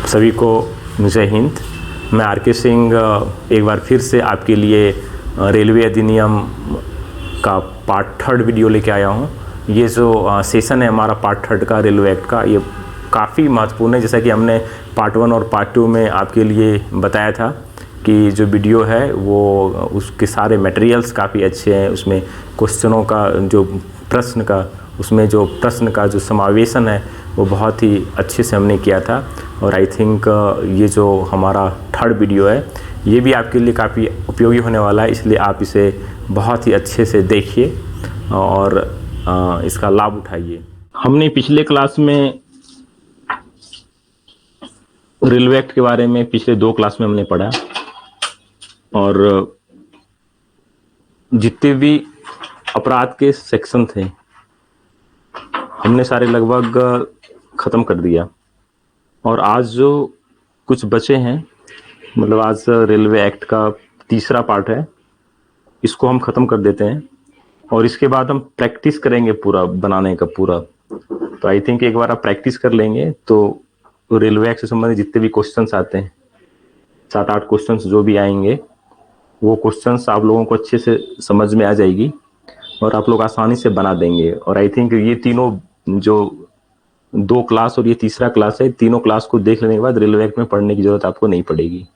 सभी को जय हिंद। मैं आर.के. सिंह एक बार फिर से आपके लिए रेलवे अधिनियम का पार्ट 3 वीडियो लेके आया हूँ। ये जो सेशन है हमारा पार्ट 3 का रेलवे एक्ट का, ये काफ़ी महत्वपूर्ण है। जैसा कि हमने पार्ट 1 और पार्ट 2 में आपके लिए बताया था कि जो वीडियो है वो उसके सारे मटेरियल्स काफ़ी अच्छे हैं। उसमें क्वेश्चनों का जो प्रश्न का जो समावेशन है वो बहुत ही अच्छे से हमने किया था। और आई थिंक ये जो हमारा 3rd वीडियो है ये भी आपके लिए काफ़ी उपयोगी होने वाला है, इसलिए आप इसे बहुत ही अच्छे से देखिए और इसका लाभ उठाइए। हमने पिछले क्लास में रेलवे एक्ट के बारे में पिछले 2 क्लास में हमने पढ़ा और जितने भी अपराध के सेक्शन थे हमने सारे लगभग ख़त्म कर दिया। और आज जो कुछ बचे हैं, मतलब आज रेलवे एक्ट का 3रा पार्ट है, इसको हम ख़त्म कर देते हैं और इसके बाद हम प्रैक्टिस करेंगे पूरा बनाने का पूरा। तो आई थिंक एक बार आप प्रैक्टिस कर लेंगे तो रेलवे एक्ट से संबंधित जितने भी क्वेश्चंस आते हैं, 7-8 क्वेश्चंस जो भी आएंगे, वो क्वेश्चंस आप लोगों को अच्छे से समझ में आ जाएगी और आप लोग आसानी से बना देंगे। और आई थिंक ये तीनों जो 2 क्लास और ये 3रा क्लास है, तीनों क्लास को देख लेने के बाद रेलवे एक्ट में पढ़ने की जरूरत आपको नहीं पड़ेगी।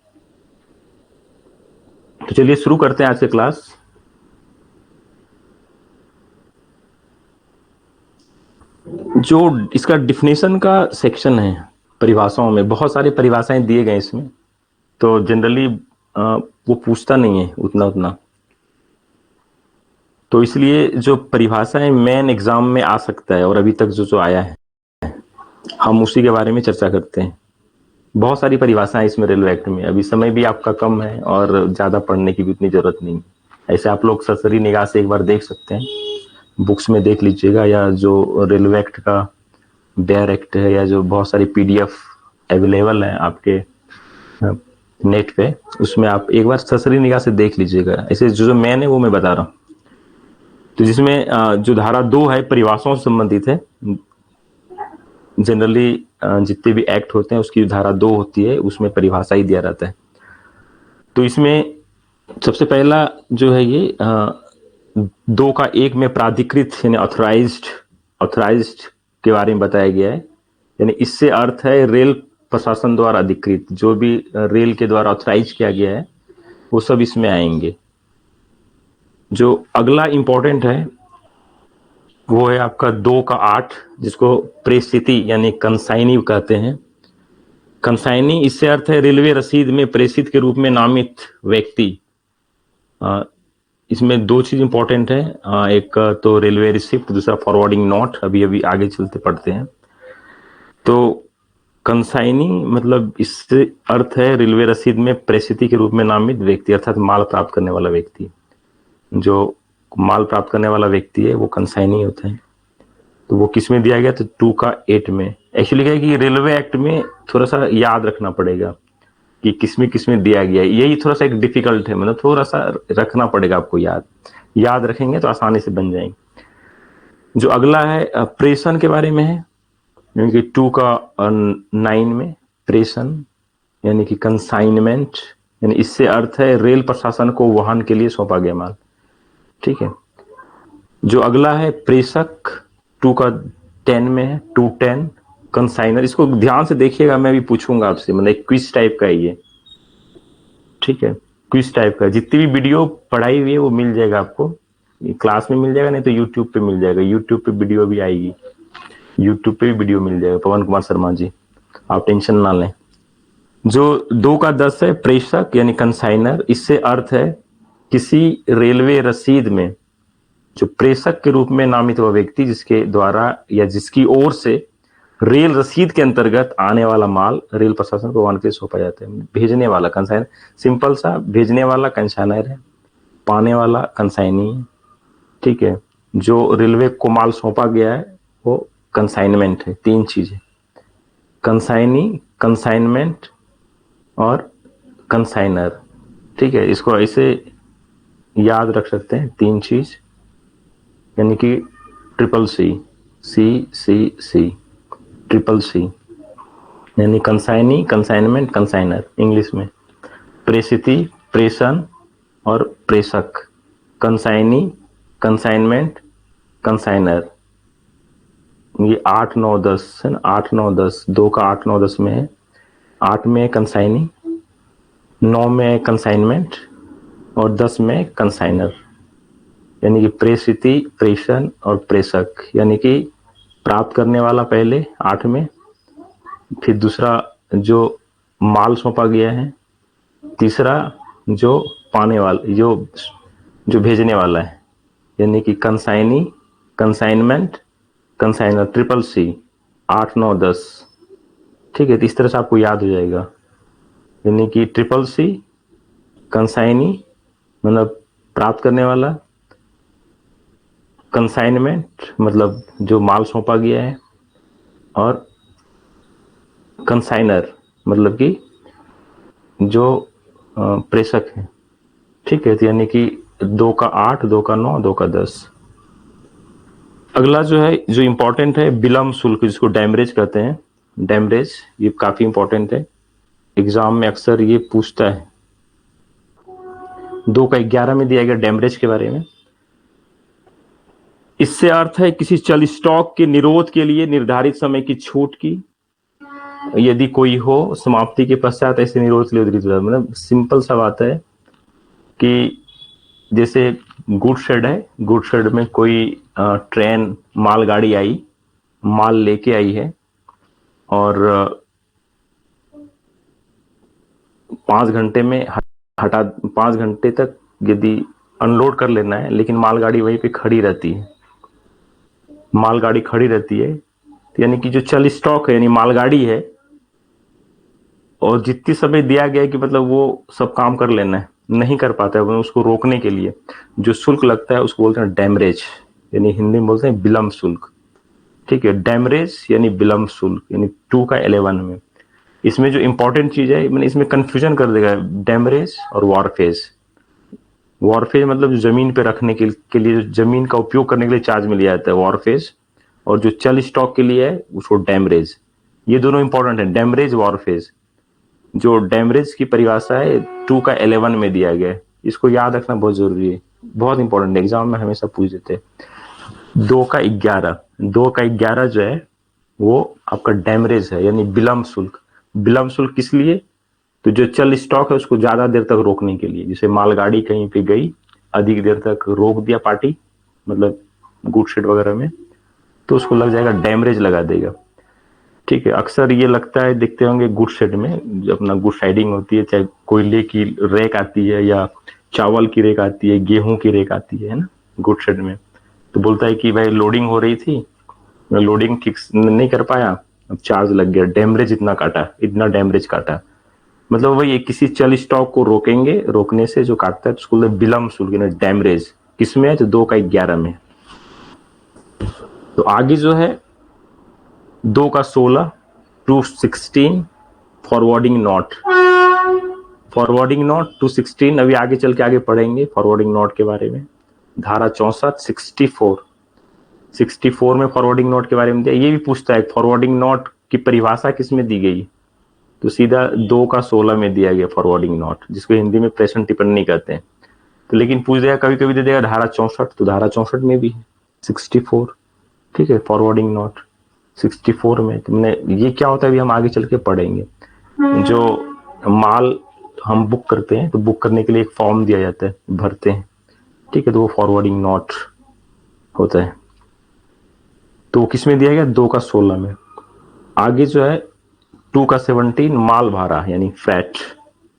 तो चलिए शुरू करते हैं आज के क्लास। जो इसका डिफिनेशन का सेक्शन है, परिभाषाओं में बहुत सारी परिभाषाएं दिए गए इसमें, तो जनरली वो पूछता नहीं है उतना। तो इसलिए जो परिभाषाएं मेन एग्जाम में आ सकता है और अभी तक जो आया है हम उसी के बारे में चर्चा करते हैं। बहुत सारी परिभाषाएं इसमें रेलवे एक्ट में, अभी समय भी आपका कम है और ज़्यादा पढ़ने की भी उतनी ज़रूरत नहीं। ऐसे आप लोग सरसरी निगाह से एक बार देख सकते हैं, बुक्स में देख लीजिएगा, या जो रेलवे एक्ट का बेयर एक्ट है, या जो बहुत सारी PDF अवेलेबल है आपके नेट पे, उसमें आप एक बार सरसरी निगाह से देख लीजिएगा। ऐसे जो मेन है वो मैं बता रहा हूँ। तो जिसमें जो धारा 2 है परिभाषाओं से संबंधित है। जनरली जितने भी एक्ट होते हैं उसकी धारा 2 होती है, उसमें परिभाषा ही दिया रहता है। तो इसमें सबसे पहला जो है ये 2 का 1 में प्राधिकृत यानी ऑथराइज्ड के बारे में बताया गया है। यानी इससे अर्थ है रेल प्रशासन द्वारा अधिकृत, जो भी रेल के द्वारा ऑथराइज किया गया है वो सब इसमें आएंगे। जो अगला इंपॉर्टेंट है वो है आपका 2 का 8, जिसको प्रेषिती यानी कंसाइनी कहते हैं। कंसाइनी इससे अर्थ है रेलवे रसीद में प्रेषित के रूप में नामित व्यक्ति। इसमें 2 चीज इंपॉर्टेंट है, एक तो रेलवे रिसिप्ट, दूसरा फॉरवर्डिंग नोट। अभी आगे चलते पढ़ते हैं। तो कंसाइनी मतलब इससे अर्थ है रेलवे रसीद में प्रेषिती के रूप में नामित व्यक्ति, अर्थात माल प्राप्त करने वाला व्यक्ति। जो माल प्राप्त करने वाला व्यक्ति है वो कंसाइनी होता है। तो वो किस में दिया गया? तो 2 का 8 में। एक्चुअली क्या है कि रेलवे एक्ट में थोड़ा सा याद रखना पड़ेगा कि किसमें दिया गया है। यही थोड़ा सा एक डिफिकल्ट है, मतलब थोड़ा सा रखना पड़ेगा आपको याद रखेंगे तो आसानी से बन जाएंगे। जो अगला है प्रेषण के बारे में है, यानी कि 2 का 9 में प्रेषण यानी कि कंसाइनमेंट, यानी इससे अर्थ है रेल प्रशासन को वाहन के लिए सौंपा गया माल। ठीक है। जो अगला है प्रेषक, 2 का 10 में है, 210 कंसाइनर। इसको ध्यान से देखिएगा, मैं भी पूछूंगा आपसे, मतलब एक क्विज टाइप का है ये। ठीक है, क्विज टाइप का। जितनी भी वीडियो पढ़ाई हुई है वो मिल जाएगा आपको, क्लास में मिल जाएगा, नहीं तो यूट्यूब पे मिल जाएगा। यूट्यूब पे वीडियो भी आएगी, यूट्यूब पे भी वीडियो मिल जाएगा। पवन कुमार शर्मा जी, आप टेंशन ना लें। जो 2 का 10 है प्रेषक यानी कंसाइनर, इससे अर्थ है किसी रेलवे रसीद में जो प्रेषक के रूप में नामित हुआ व्यक्ति जिसके द्वारा या जिसकी ओर से रेल रसीद के अंतर्गत आने वाला माल रेल प्रशासन को वाहन के लिए सौंपा जाता है। भेजने वाला कंसाइनर, सिंपल सा, भेजने वाला कंसाइनर है, पाने वाला कंसाइनी है। ठीक है। जो रेलवे को माल सौंपा गया है वो कंसाइनमेंट है। 3 चीजें, कंसाइनी, कंसाइनमेंट और कंसाइनर। ठीक है, इसको ऐसे याद रख सकते हैं, 3 चीज, यानी कि CCC, CCC, CCC। यानी कंसाइनी, कंसाइनमेंट, कंसाइनर इंग्लिश में। प्रेषिती, प्रेषण और प्रेषक। Consignee, consignment, consignor. ये 8 9 10 है ना, 8 9 10, 2 का 8 9 10 में है। 8 में कंसाइनी, 9 में कंसाइनमेंट और 10 में कंसाइनर। यानी कि प्रेषिती, प्रेषण और प्रेषक, यानी कि प्राप्त करने वाला पहले 8 में, फिर दूसरा जो माल सौंपा गया है, तीसरा जो पाने वाला, जो भेजने वाला है, यानी कि consignee, consignment, consignor, triple C, 8 9 10। ठीक है, तो इस तरह से आपको याद हो जाएगा। यानी कि ट्रिपल सी, कंसाइनी मतलब प्राप्त करने वाला, कंसाइनमेंट मतलब जो माल सौंपा गया है, और कंसाइनर मतलब कि जो प्रेषक है। ठीक है, तो यानी कि 2 का 8, 2 का 9, 2 का 10। अगला जो है, जो इंपॉर्टेंट है, विलंब शुल्क, जिसको डैमरेज कहते हैं। डैमरेज ये काफी इंपॉर्टेंट है, एग्जाम में अक्सर ये पूछता है। 2 का 11 में दिया गया डैमरेज के बारे में। इससे अर्थ है किसी चल स्टॉक के निरोध के लिए निर्धारित समय की छूट की, यदि कोई हो, समाप्ति के पश्चात ऐसे निरोध के लिए उद्धृत। मतलब सिंपल सा बात है कि जैसे गुड शेड है, गुड शेड में कोई ट्रेन, मालगाड़ी आई, माल लेके आई है, और 5 घंटे में हटा, 5 घंटे तक यदि अनलोड कर लेना है, लेकिन मालगाड़ी वहीं पे खड़ी रहती है, मालगाड़ी खड़ी रहती है, तो यानी कि जो चल स्टॉक है, यानी मालगाड़ी है, और जितनी समय दिया गया है कि मतलब वो सब काम कर लेना है, नहीं कर पाता है, उसको रोकने के लिए जो शुल्क लगता है उसको बोलते हैं डैमरेज, यानी हिंदी में बोलते हैं विलंब शुल्क। ठीक है, डैमरेज यानी विलंब शुल्क, यानी 2 का 11 में। इसमें जो इंपॉर्टेंट चीज है, मैंने इसमें कंफ्यूजन कर देगा डैमरेज और वॉरफेज। वॉरफेज मतलब जो जमीन पे रखने के लिए, जो जमीन का उपयोग करने के लिए चार्ज में लिया जाता है, वॉरफेज। और जो चल स्टॉक के लिए है उसको डैमरेज। ये दोनों इंपॉर्टेंट है, डैमरेज, वॉरफेज। जो डैमरेज की परिभाषा है 2 का 11 में दिया गया है, इसको याद रखना बहुत जरूरी है, बहुत इंपॉर्टेंट है, एग्जाम में हमेशा पूछ देते हैं। 2 का 11, 2 का 11 जो है वो आपका डैमरेज है, यानी विलंब शुल्क। विलंब शुल्क किस लिए? तो जो चल स्टॉक है उसको ज्यादा देर तक रोकने के लिए, जैसे मालगाड़ी कहीं पे गई, अधिक देर तक रोक दिया पार्टी, मतलब गुड शेड वगैरह में, तो उसको लग जाएगा डैमरेज, लगा देगा। ठीक है, अक्सर ये लगता है, देखते होंगे गुड शेड में, जो अपना गुड साइडिंग होती है, चाहे कोयले की रेक आती है या चावल की रेक आती है, गेहूं की रेक आती है ना, गुड शेड में, तो बोलता है कि भाई लोडिंग हो रही थी, मैं लोडिंग ठीक नहीं कर पाया, अब चार्ज लग गया, डैमरेज इतना काटा, इतना डैमरेज काटा। मतलब वही किसी चल स्टॉक को रोकेंगे, रोकने से जो काटता है तो उसको विलंब शुल्क, डैमरेज। किसमें है? तो 2 का 11 में। तो आगे जो है 2 का 16, 216, फॉरवर्डिंग नॉट। फॉरवर्डिंग नॉट 216, अभी आगे चल के आगे पढ़ेंगे फॉरवर्डिंग नॉट के बारे में। धारा 64, 64, 64 में फॉरवर्डिंग नॉट के बारे में दिया। ये भी पूछता है फॉरवर्डिंग नॉट की परिभाषा किसमें दी गई, तो सीधा 2 का 16 में दिया गया फॉरवर्डिंग नॉट, जिसको हिंदी में प्रेषण टिप्पणी कहते हैं। तो लेकिन पूछ देगा, कभी कभी दे देगा धारा 64, तो धारा 64 में भी है 64। ठीक है, फॉरवर्डिंग नॉट 64 में तुमने, ये क्या होता है अभी हम आगे चल के पढ़ेंगे। जो माल हम बुक करते हैं, तो बुक करने के लिए एक फॉर्म दिया जाता है, भरते हैं। ठीक है, तो वो फॉरवर्डिंग नॉट होता है। तो वो किस में दिया गया? 2 का 16 में। आगे जो है 2 का 17, माल भाड़ा, यानी फ्रैट।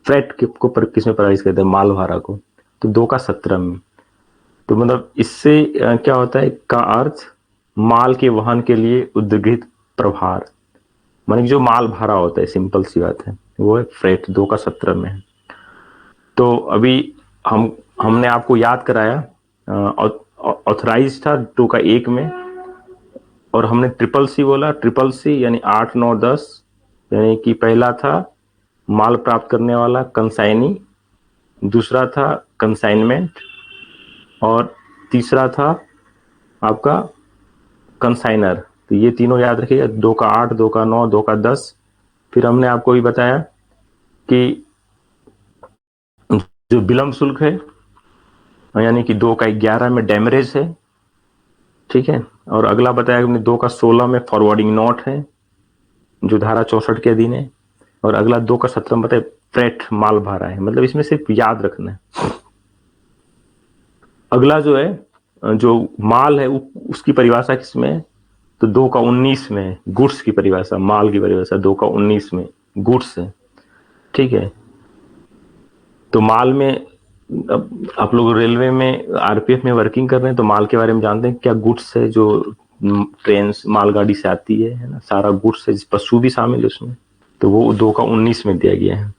फ्रैट को किस में प्राइस करते हैं? माल भाड़ा को। तो 2 का 17 में। तो मतलब इससे क्या होता है का अर्थ, माल के वहन के लिए उद्गृहित प्रभार, माने जो माल भाड़ा होता है, सिंपल सी बात है, वो है फ्रेट, 2 का 17 में है। तो अभी हमने आपको याद कराया, ऑथराइज था 2 का 1 में, और हमने ट्रिपल सी बोला। ट्रिपल सी यानी 8 9 10, यानी कि पहला था माल प्राप्त करने वाला, कंसाइनी, दूसरा था कंसाइनमेंट, और तीसरा था आपका कंसाइनर। तो ये तीनों याद रखिएगा, 2 का 8, 2 का 9, 2 का 10, फिर हमने आपको भी बताया कि जो विलंब शुल्क है यानी कि 2 का 11 में डैमरेज है, ठीक है। और अगला बताया हमने 2 का 16 में फॉरवर्डिंग नोट है जो धारा 64 के अधीन है। और अगला 2 का 17 में बताया फ्रेट माल भाड़ा है। मतलब इसमें सिर्फ याद रखना है। अगला जो है जो माल है उसकी परिभाषा किसमें है, तो 2 का 19 में गुड्स की परिभाषा, माल की परिभाषा 2 का 19 में गुड्स है, ठीक है। तो माल में अब आप लोग रेलवे में आरपीएफ में वर्किंग कर रहे हैं तो माल के बारे में जानते हैं क्या गुड्स है जो ट्रेन मालगाड़ी से आती है ना, सारा गुड्स है, पशु भी शामिल है उसमें। तो वो 2 का 19 में दिया गया है।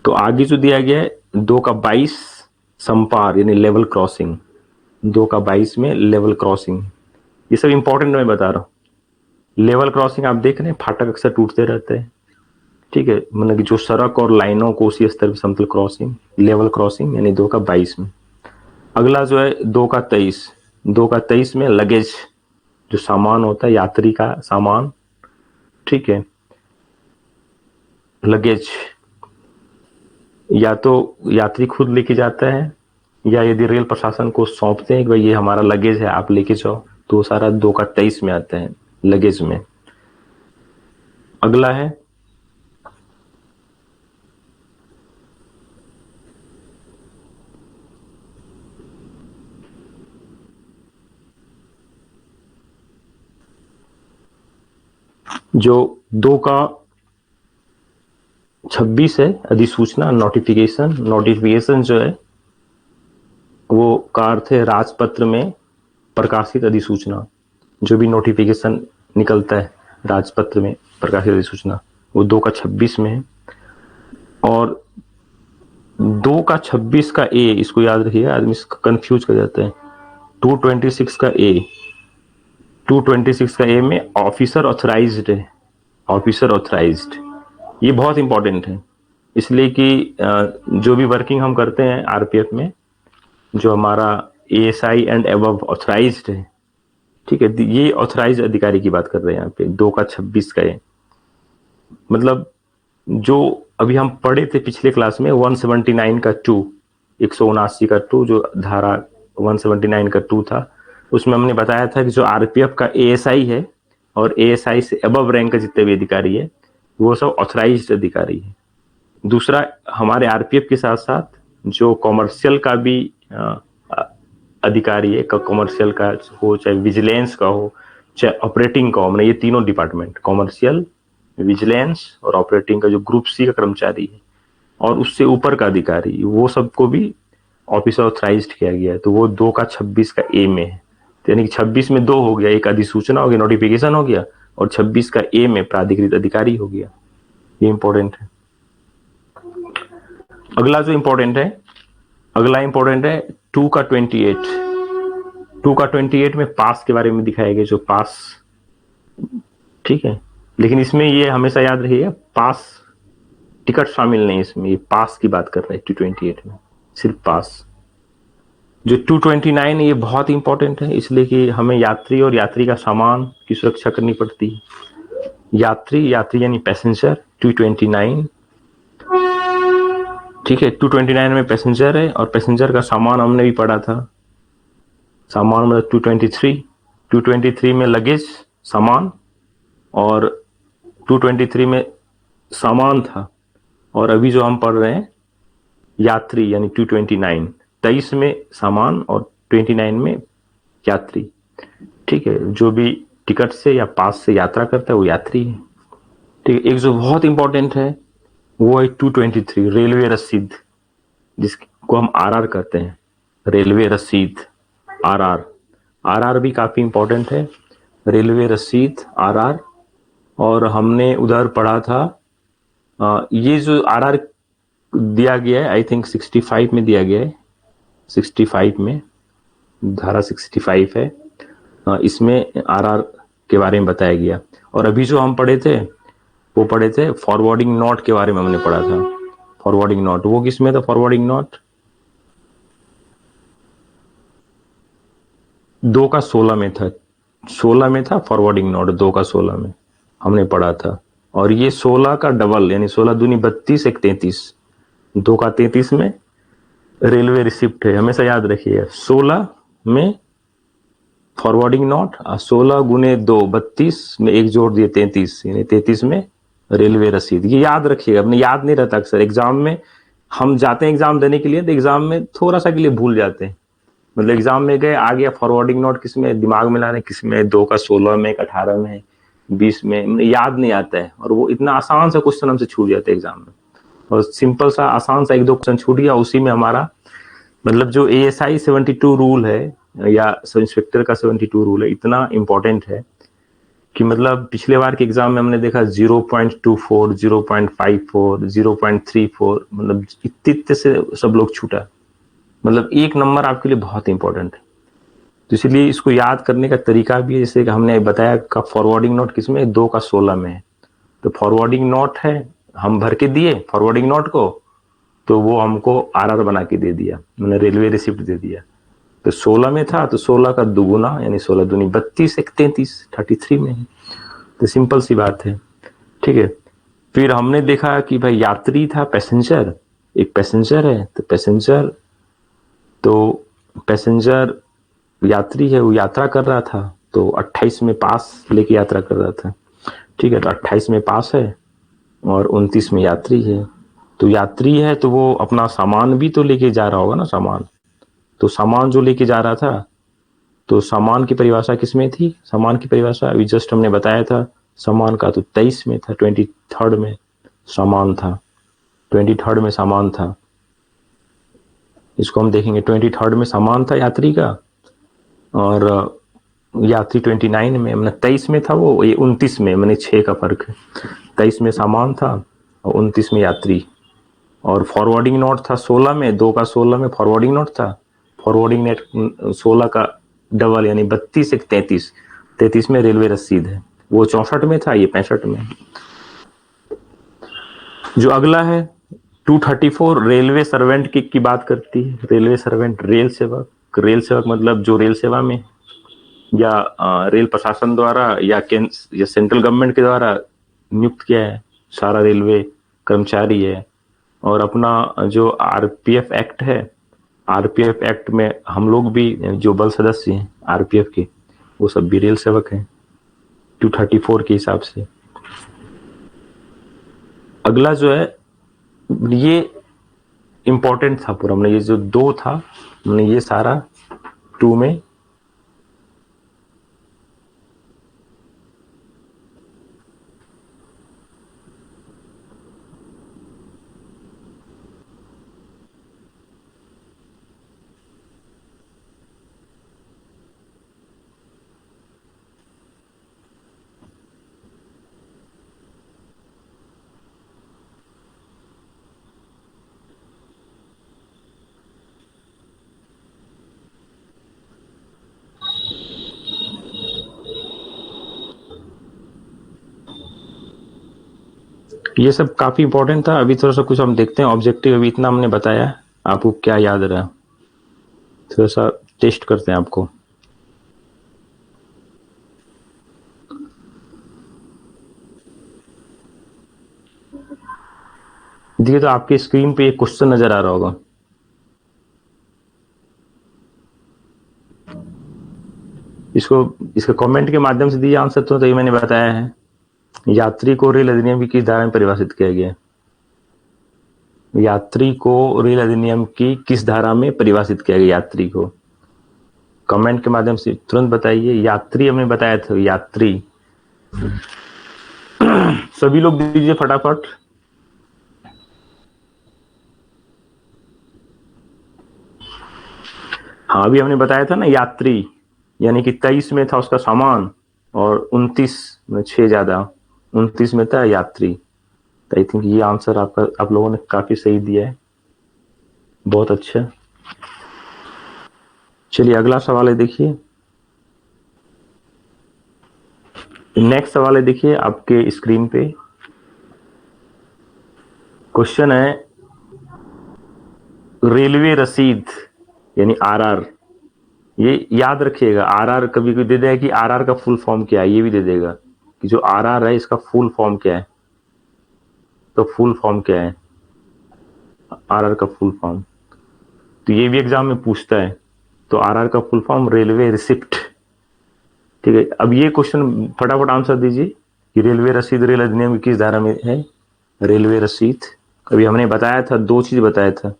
तो आगे जो दिया गया है 2 का 22 संपार यानी लेवल क्रॉसिंग, 2 का 22 में लेवल क्रॉसिंग। ये सब इंपॉर्टेंट मैं बता रहा हूँ। लेवल क्रॉसिंग आप देख रहे हैं फाटक अक्सर टूटते रहते हैं, ठीक है। मतलब कि जो सड़क और लाइनों को उसी स्तर पर समतल क्रॉसिंग, लेवल क्रॉसिंग यानी 2 का 22 में। अगला जो है 2 का 23, 2 का 23 में लगेज जो सामान होता है यात्री का सामान, ठीक है। लगेज या तो यात्री खुद लेके जाता है या यदि रेल प्रशासन को सौंपते हैं कि भाई ये हमारा लगेज है आप लेके जाओ, तो सारा 2 का 23 में आता है लगेज में। अगला है जो 2 का 26 है अधिसूचना नोटिफिकेशन। नोटिफिकेशन जो है वो का अर्थ है राजपत्र में प्रकाशित अधिसूचना। जो भी नोटिफिकेशन निकलता है राजपत्र में प्रकाशित अधिसूचना वो 2 का 26 में है। और 2 का 26 का ए, इसको याद रखिए, आदमी कंफ्यूज कर जाते हैं। 226 का ए, 226 का ए में ऑफिसर ऑथराइज्ड है, ऑफिसर ऑथराइज्ड। ये बहुत इंपॉर्टेंट है इसलिए कि जो भी वर्किंग हम करते हैं आरपीएफ में, जो हमारा एएसआई एंड अबव ऑथराइज्ड है, ठीक है। ये ऑथराइज्ड अधिकारी की बात कर रहे हैं यहाँ पे 2 का 26 का ये। मतलब जो अभी हम पढ़े थे पिछले क्लास में 179 का 2, 179 का 2 जो धारा 179 का 2 था, उसमें हमने बताया था कि जो आरपीएफ का एएसआई है और एएसआई से अबव रैंक का जितने भी अधिकारी है वो सब ऑथराइज्ड अधिकारी है। दूसरा हमारे आरपीएफ के साथ साथ जो कॉमर्शियल का भी अधिकारी है, कॉमर्शियल का हो चाहे विजिलेंस का हो चाहे ऑपरेटिंग का हो, मैंने ये तीनों डिपार्टमेंट कॉमर्शियल, विजिलेंस और ऑपरेटिंग का जो ग्रुप सी का कर्मचारी है और उससे ऊपर का अधिकारी, वो सबको भी ऑफिसर ऑथराइज्ड किया गया है। तो वो 2 का 26 का ए में है। तो यानी कि 26 में 2 हो गया, एक अधिसूचना हो गया, नोटिफिकेशन हो गया, और 26 का ए में प्राधिकृत अधिकारी हो गया। ये इंपॉर्टेंट है। अगला जो इंपॉर्टेंट है, अगला इंपॉर्टेंट है 2 का 28। 2 का 28 में पास के बारे में दिखाया गया, जो पास, ठीक है। लेकिन इसमें ये हमेशा याद रहिए पास टिकट शामिल नहीं इसमें, ये पास की बात कर रहे हैं 228 में, सिर्फ पास। जो 229 ये बहुत इंपॉर्टेंट है इसलिए कि हमें यात्री और यात्री का सामान की सुरक्षा करनी पड़ती है। यात्री यानी पैसेंजर 229, ठीक है। 229 में पैसेंजर है और पैसेंजर का सामान हमने भी पढ़ा था, सामान मतलब 223 में लगेज सामान और 223 में सामान था। और अभी जो हम पढ़ रहे हैं यात्री यानी 229, 23 में सामान और 29 में यात्री, ठीक है। जो भी टिकट से या पास से यात्रा करता है वो यात्री है, ठीक है। एक जो बहुत इंपॉर्टेंट है वो है 223 रेलवे रसीद, जिसको हम आरआर कहते हैं, रेलवे रसीद आरआर। आरआर भी काफी इंपॉर्टेंट है, रेलवे रसीद आरआर। और हमने उधर पढ़ा था ये जो आरआर दिया गया है आई थिंक 65 में दिया गया है, 65 में धारा 65 है, इसमें आरआर के बारे में बताया गया। और अभी जो हम पढ़े थे वो पढ़े थे फॉरवर्डिंग नोट के बारे में हमने पढ़ा था। फॉरवर्डिंग नोट वो किस में था, फॉरवर्डिंग नोट 2 का 16 में था, 16 में था फॉरवर्डिंग नोट, 2 का 16 में हमने पढ़ा था। और ये 16 का डबल, यानी 16 दूनी 32, एक 33, 2 का 33 में रेलवे रिसिप्ट है। हमेशा याद रखिए 16 में फॉरवर्डिंग नोट, 16 गुने 2 32 में एक जोड़ दिए 33, यानी 33 में रेलवे रसीद। ये याद रखिएगा, अपने याद नहीं रहता अक्सर एग्जाम में। हम जाते हैं एग्जाम देने के लिए तो एग्जाम में थोड़ा सा के लिए भूल जाते हैं। मतलब एग्जाम में गए, आ गया फॉरवर्डिंग नोट किस में, दिमाग में ला रहे किस में, 2 का 16 में, 18 में, 20 में, मतलब याद नहीं आता है। और वो इतना आसान सा क्वेश्चन हमसे छूट जाता है एग्जाम में। और सिंपल सा आसान सा 1-2 क्वेश्चन छूट गया, उसी में हमारा मतलब जो ASI 72 रूल है या सब इंस्पेक्टर का 72 रूल है, इतना इंपॉर्टेंट है कि मतलब पिछले बार के एग्जाम में हमने देखा 0.24, 0.54, 0.34, मतलब इतने से सब लोग छूटा। मतलब एक नंबर आपके लिए बहुत इंपॉर्टेंट है। तो इसलिए इसको याद करने का तरीका भी है, जैसे कि हमने बताया का फॉरवर्डिंग नोट किसमें, 2 का 16 में है। तो फॉरवर्डिंग नोट है, हम भर के दिए फॉरवर्डिंग नोट को, तो वो हमको RR बना के दे दिया, मैंने रेलवे रिसिप्ट दे दिया। तो 16 में था तो 16 का दुगुना, यानी 16 दूनी 32, एक 33, 33 में है। तो सिंपल सी बात है, ठीक है। फिर हमने देखा कि भाई यात्री था, पैसेंजर, एक पैसेंजर है, तो पैसेंजर यात्री है, वो यात्रा कर रहा था, तो 28 में पास लेके यात्रा कर रहा था, ठीक है। तो 28 में पास है और 29 में यात्री है। तो यात्री है तो वो अपना सामान भी तो लेके जा रहा होगा ना, सामान। तो सामान जो लेके जा रहा था, तो सामान की परिभाषा किसमें थी, सामान की परिभाषा अभी जस्ट हमने बताया था, सामान का तो 23 में था, 23rd में सामान था, 23rd में सामान था। इसको हम देखेंगे, 23rd में सामान था यात्री का, और यात्री 29 में, मतलब 23 में था वो, ये 29 में, मैंने 6 का फर्क है। 23 में सामान था और 29 में यात्री। और फॉरवर्डिंग नोट था 16 में, 2 का 16 में फॉरवर्डिंग नोट था। फॉरवर्डिंग नेट 16 का डबल, यानी 32, एक 33, 33 में रेलवे रसीद है। वो 64 में था, ये 65 में। जो अगला है 234, रेलवे सर्वेंट की बात करती है। रेलवे सर्वेंट, रेल सेवक। रेल सेवक मतलब जो रेल सेवा में या रेल प्रशासन द्वारा या सेंट्रल गवर्नमेंट के द्वारा नियुक्त किया है, सारा रेलवे कर्मचारी है। और अपना जो RPF एक्ट है, RPF एक्ट में हम लोग भी जो बल सदस्य हैं RPF के, वो सब भी रेल सेवक हैं 234 के हिसाब से। अगला जो है, ये इंपॉर्टेंट था पूरा, हमने ये जो 2 था, हमने ये सारा 2 में ये सब काफी इंपॉर्टेंट था। अभी थोड़ा सा कुछ हम देखते हैं ऑब्जेक्टिव, अभी इतना हमने बताया, आपको क्या याद रहा, थोड़ा सा टेस्ट करते हैं आपको। देखिए, तो आपकी स्क्रीन पे एक क्वेश्चन नजर आ रहा होगा, इसके कमेंट के माध्यम से दिए आंसर। तो ये मैंने बताया है, यात्री को रेल अधिनियम की किस धारा में परिभाषित किया गया है। यात्री को रेल अधिनियम की किस धारा में परिभाषित किया गया, यात्री को कमेंट के माध्यम से तुरंत बताइए। यात्री हमने बताया था, यात्री सभी लोग दीजिए फटाफट। हाँ, अभी हमने बताया था ना, यात्री यानी कि 23 में था उसका सामान, और 29 में 6 ज्यादा, 29 में था यात्री। तो आई थिंक ये आंसर आपका, आप लोगों ने काफी सही दिया है, बहुत अच्छा। चलिए अगला सवाल है, देखिए नेक्स्ट सवाल है, देखिए आपके स्क्रीन पे क्वेश्चन है, रेलवे रसीद यानी RR। ये याद रखिएगा, RR कभी कभी दे देगा कि RR का फुल फॉर्म क्या है, ये भी दे देगा कि जो RR है इसका फुल फॉर्म क्या है। तो फुल फॉर्म क्या है, आरआर का फुल फॉर्म, तो ये भी एग्जाम में पूछता है। तो आरआर का फुल फॉर्म रेलवे रिसिप्ट। ठीक है, अब ये क्वेश्चन फटाफट आंसर दीजिए कि रेलवे रसीद रेल अधिनियम की किस धारा में है। रेलवे रसीद अभी हमने बताया था, दो चीज बताया था,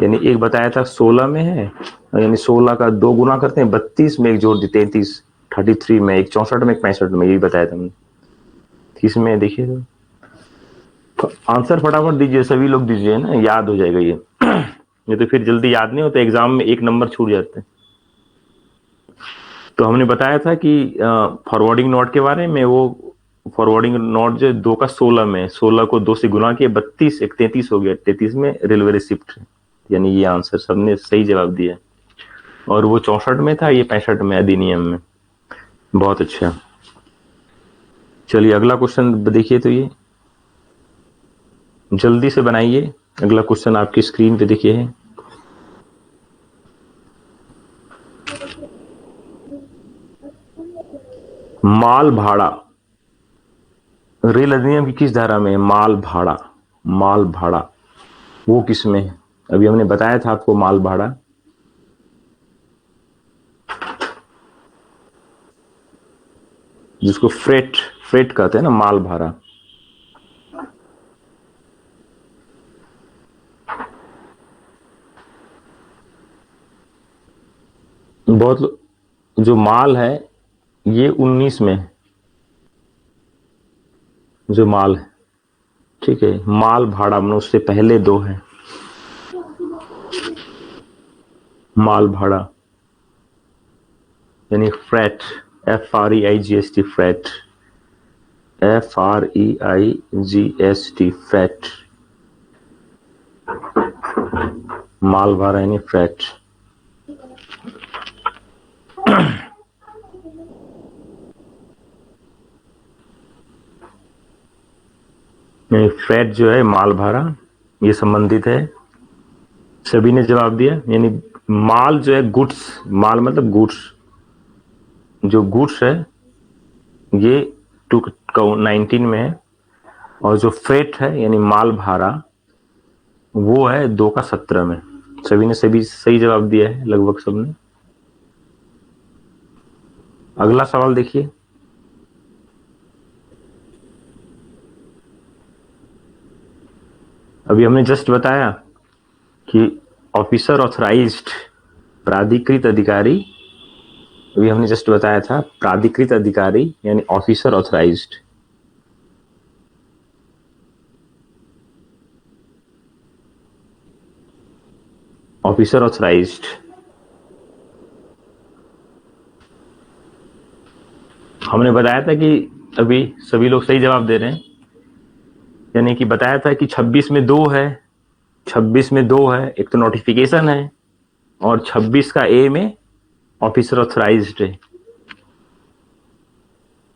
यानी एक बताया था 16 में है, यानी 16 का 2 गुना करते हैं 32 में, एक जोड़ दी 33, 33 में, एक 64 में, एक 65 में, यही बताया था हमने। इसमें देखिए तो आंसर फटाफट दीजिए, सभी लोग दीजिए ना, याद हो जाएगा ये तो फिर जल्दी याद नहीं होता, एग्जाम में 1 नंबर छूट जाते हैं। तो हमने बताया था कि फॉरवर्डिंग नोट के बारे में, वो फॉरवर्डिंग नोट जो 2 का 16 में, 16 को 2 से गुना किया 32, एक 33 हो गया, 33 में रेलवे रिसिप्ट, यानी ये आंसर सबने सही जवाब दिया। और वो 64 में था, ये 65 में अधिनियम में। बहुत अच्छा, चलिए अगला क्वेश्चन देखिए, तो ये जल्दी से बनाइए। अगला क्वेश्चन आपकी स्क्रीन पे देखिए है, माल भाड़ा रेल अधिनियम की किस धारा में है। माल भाड़ा, माल भाड़ा वो किस में है, अभी हमने बताया था आपको माल भाड़ा, जिसको फ्रेट फ्रेट कहते हैं ना, माल भाड़ा। बहुत जो माल है ये 19 में है, जो माल है, ठीक है, माल भाड़ा में उससे पहले 2 है, माल भाड़ा यानी freight, FREIGST freight, FREIGST freight, माल भाड़ा यानी फ्रेट। यानी फ्रेट जो है माल भाड़ा, ये संबंधित है। सभी ने जवाब दिया, यानी माल जो है गुड्स, माल मतलब गुड्स, जो गुड्स है ये 219 में है, और जो फ्रेट है यानी माल भाड़ा वो है 2 का 17 में। सभी ने सभी सही जवाब दिया है लगभग सबने। अगला सवाल देखिए, अभी हमने जस्ट बताया कि ऑफिसर ऑथराइज्ड प्राधिकृत अधिकारी, अभी हमने जस्ट बताया था प्राधिकृत अधिकारी यानी ऑफिसर ऑथराइज्ड। ऑफिसर ऑथराइज्ड हमने बताया था कि अभी सभी लोग सही जवाब दे रहे हैं, यानी कि बताया था कि 26 में 2 है, 26 में 2 है, एक तो नोटिफिकेशन है, और 26 का ए में ऑफिसर ऑथराइज्ड है।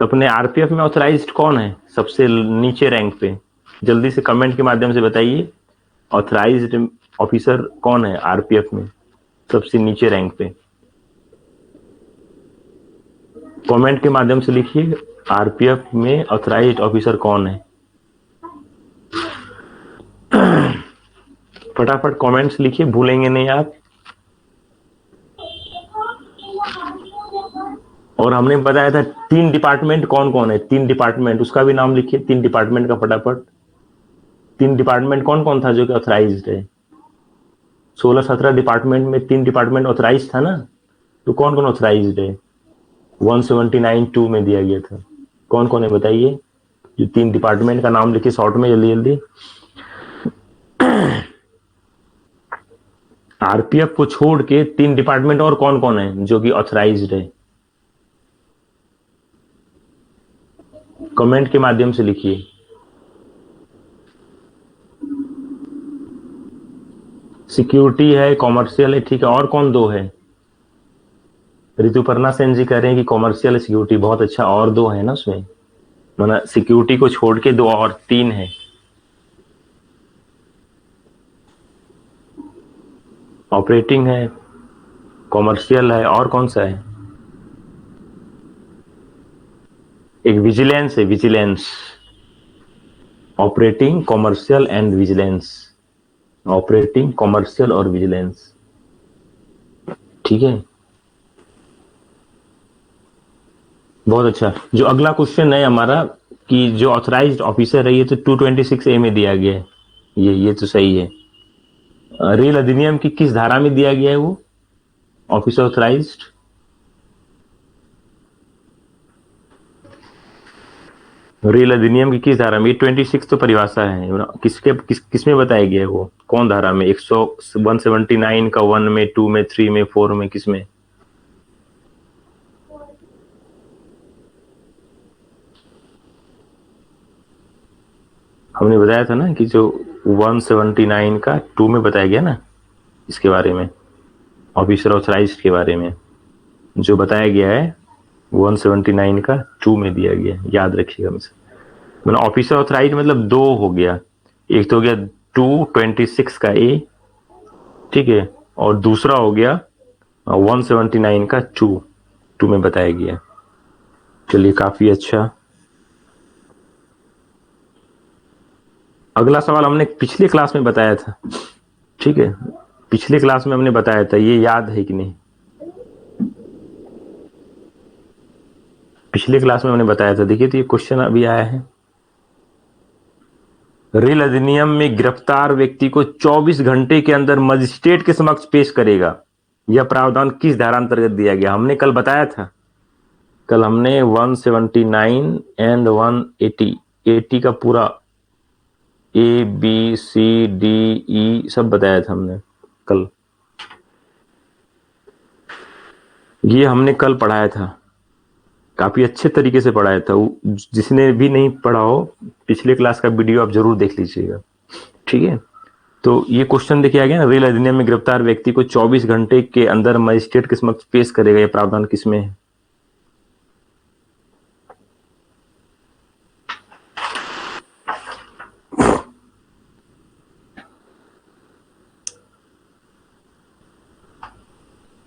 तो अपने आरपीएफ में ऑथराइज्ड कौन है सबसे नीचे रैंक पे, जल्दी से कमेंट के माध्यम से बताइए, ऑथराइज्ड ऑफिसर कौन है आरपीएफ में सबसे नीचे रैंक पे। कमेंट के माध्यम से लिखिए आरपीएफ में ऑथराइज्ड ऑफिसर कौन है। फटाफट कमेंट्स लिखिए, भूलेंगे नहीं आप। और हमने बताया था 3 डिपार्टमेंट कौन कौन है, 3 डिपार्टमेंट, उसका भी नाम लिखिए 3 डिपार्टमेंट का फटाफट। 3 डिपार्टमेंट कौन कौन था जो कि ऑथराइज्ड है। 16-17 डिपार्टमेंट में 3 डिपार्टमेंट ऑथराइज था ना, तो कौन कौन ऑथराइज्ड है। 179(2) में दिया गया था, कौन कौन है बताइए। जो 3 डिपार्टमेंट का नाम लिखिए शॉर्ट में, जल्दी जल्दी। आरपीएफ को छोड़ के 3 डिपार्टमेंट और कौन कौन है जो कि ऑथराइज्ड है, कमेंट के माध्यम से लिखिए। सिक्योरिटी है, कॉमर्शियल है, ठीक है, और कौन 2 है। ऋतुपर्णा सेन जी कह रहे हैं कि कॉमर्शियल सिक्योरिटी, बहुत अच्छा, और 2 है ना उसमें, माना सिक्योरिटी को छोड़ के 2 और 3 है। ऑपरेटिंग है, कॉमर्शियल है, और कौन सा है, एक विजिलेंस है, vigilance, operating commercial and vigilance, operating commercial और विजिलेंस। ठीक है, बहुत अच्छा। जो अगला क्वेश्चन है हमारा कि जो ऑथराइज्ड ऑफिसर है, ये तो 226A में दिया गया है, ये तो सही है। रेल अधिनियम की किस धारा में दिया गया है वो ऑफिसर ऑथराइज्ड? रेल अधिनियम की किस धारा में? 26 तो परिभाषा है, किसमें बताया गया है वो, कौन धारा में? 179 का 1 में, 2 में, 3 में, 4 में, किसमें? हमने बताया था ना कि जो 179 का 2 में बताया गया ना, इसके बारे में, ऑफिसर ऑथराइज्ड के बारे में जो बताया गया है 179 का 2 में दिया गया, याद रखिएगा मुझे। मतलब ऑफिसर ऑथराइज मतलब दो हो गया, एक तो हो गया 226 का ए, ठीक है, और दूसरा हो गया 179 का 2 में बताया गया। चलिए, काफी अच्छा। अगला सवाल हमने पिछले क्लास में बताया था, ठीक है, पिछले क्लास में हमने बताया था, ये याद है कि नहीं? पिछले क्लास में हमने बताया था, देखिए तो ये क्वेश्चन अभी आया है। रेल अधिनियम में गिरफ्तार व्यक्ति को 24 घंटे के अंदर मजिस्ट्रेट के समक्ष पेश करेगा, यह प्रावधान किस धारा अंतर्गत दिया गया? हमने कल बताया था, कल हमने 179 एंड 180 का पूरा ए बी सी डी ई सब बताया था हमने कल, ये हमने कल पढ़ाया था, काफी अच्छे तरीके से पढ़ाया था। जिसने भी नहीं पढ़ा हो, पिछले क्लास का वीडियो आप जरूर देख लीजिएगा, ठीक है। तो ये क्वेश्चन देखिए आ गया ना, रेल अधिनियम में गिरफ्तार व्यक्ति को 24 घंटे के अंदर मजिस्ट्रेट के समक्ष पेश करेगा, यह प्रावधान किसमें है?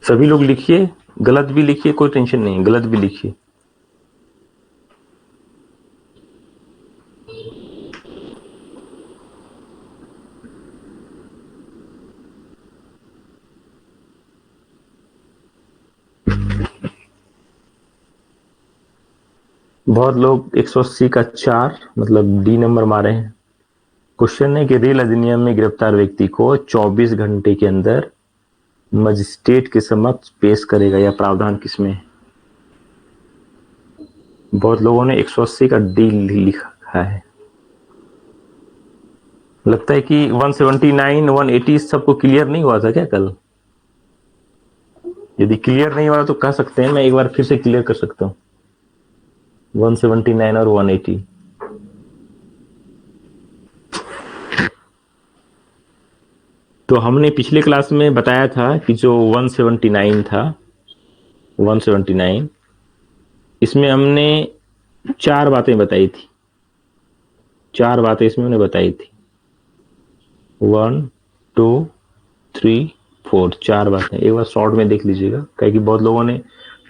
सभी लोग लिखिए, गलत भी लिखिए, कोई टेंशन नहीं, गलत भी लिखिए। बहुत लोग 180 का 4 मतलब डी नंबर मारे हैं। क्वेश्चन है कि रेल अधिनियम में गिरफ्तार व्यक्ति को 24 घंटे के अंदर मजिस्ट्रेट के समक्ष पेश करेगा, यह प्रावधान किसमें है? बहुत लोगों ने 180 का डी लिखा है। लगता है कि 179 180 सबको क्लियर नहीं हुआ था क्या कल? यदि क्लियर नहीं हुआ तो कह सकते हैं, मैं एक बार फिर से क्लियर कर सकता हूं। 179 और 180, तो हमने पिछले क्लास में बताया था कि जो 179 था, 179, इसमें हमने 4 बातें बताई थी, 4 बातें इसमें हमने बताई थी, 1 2 3 4, 4 बातें। एक बार शॉर्ट में देख लीजिएगा, क्योंकि बहुत लोगों ने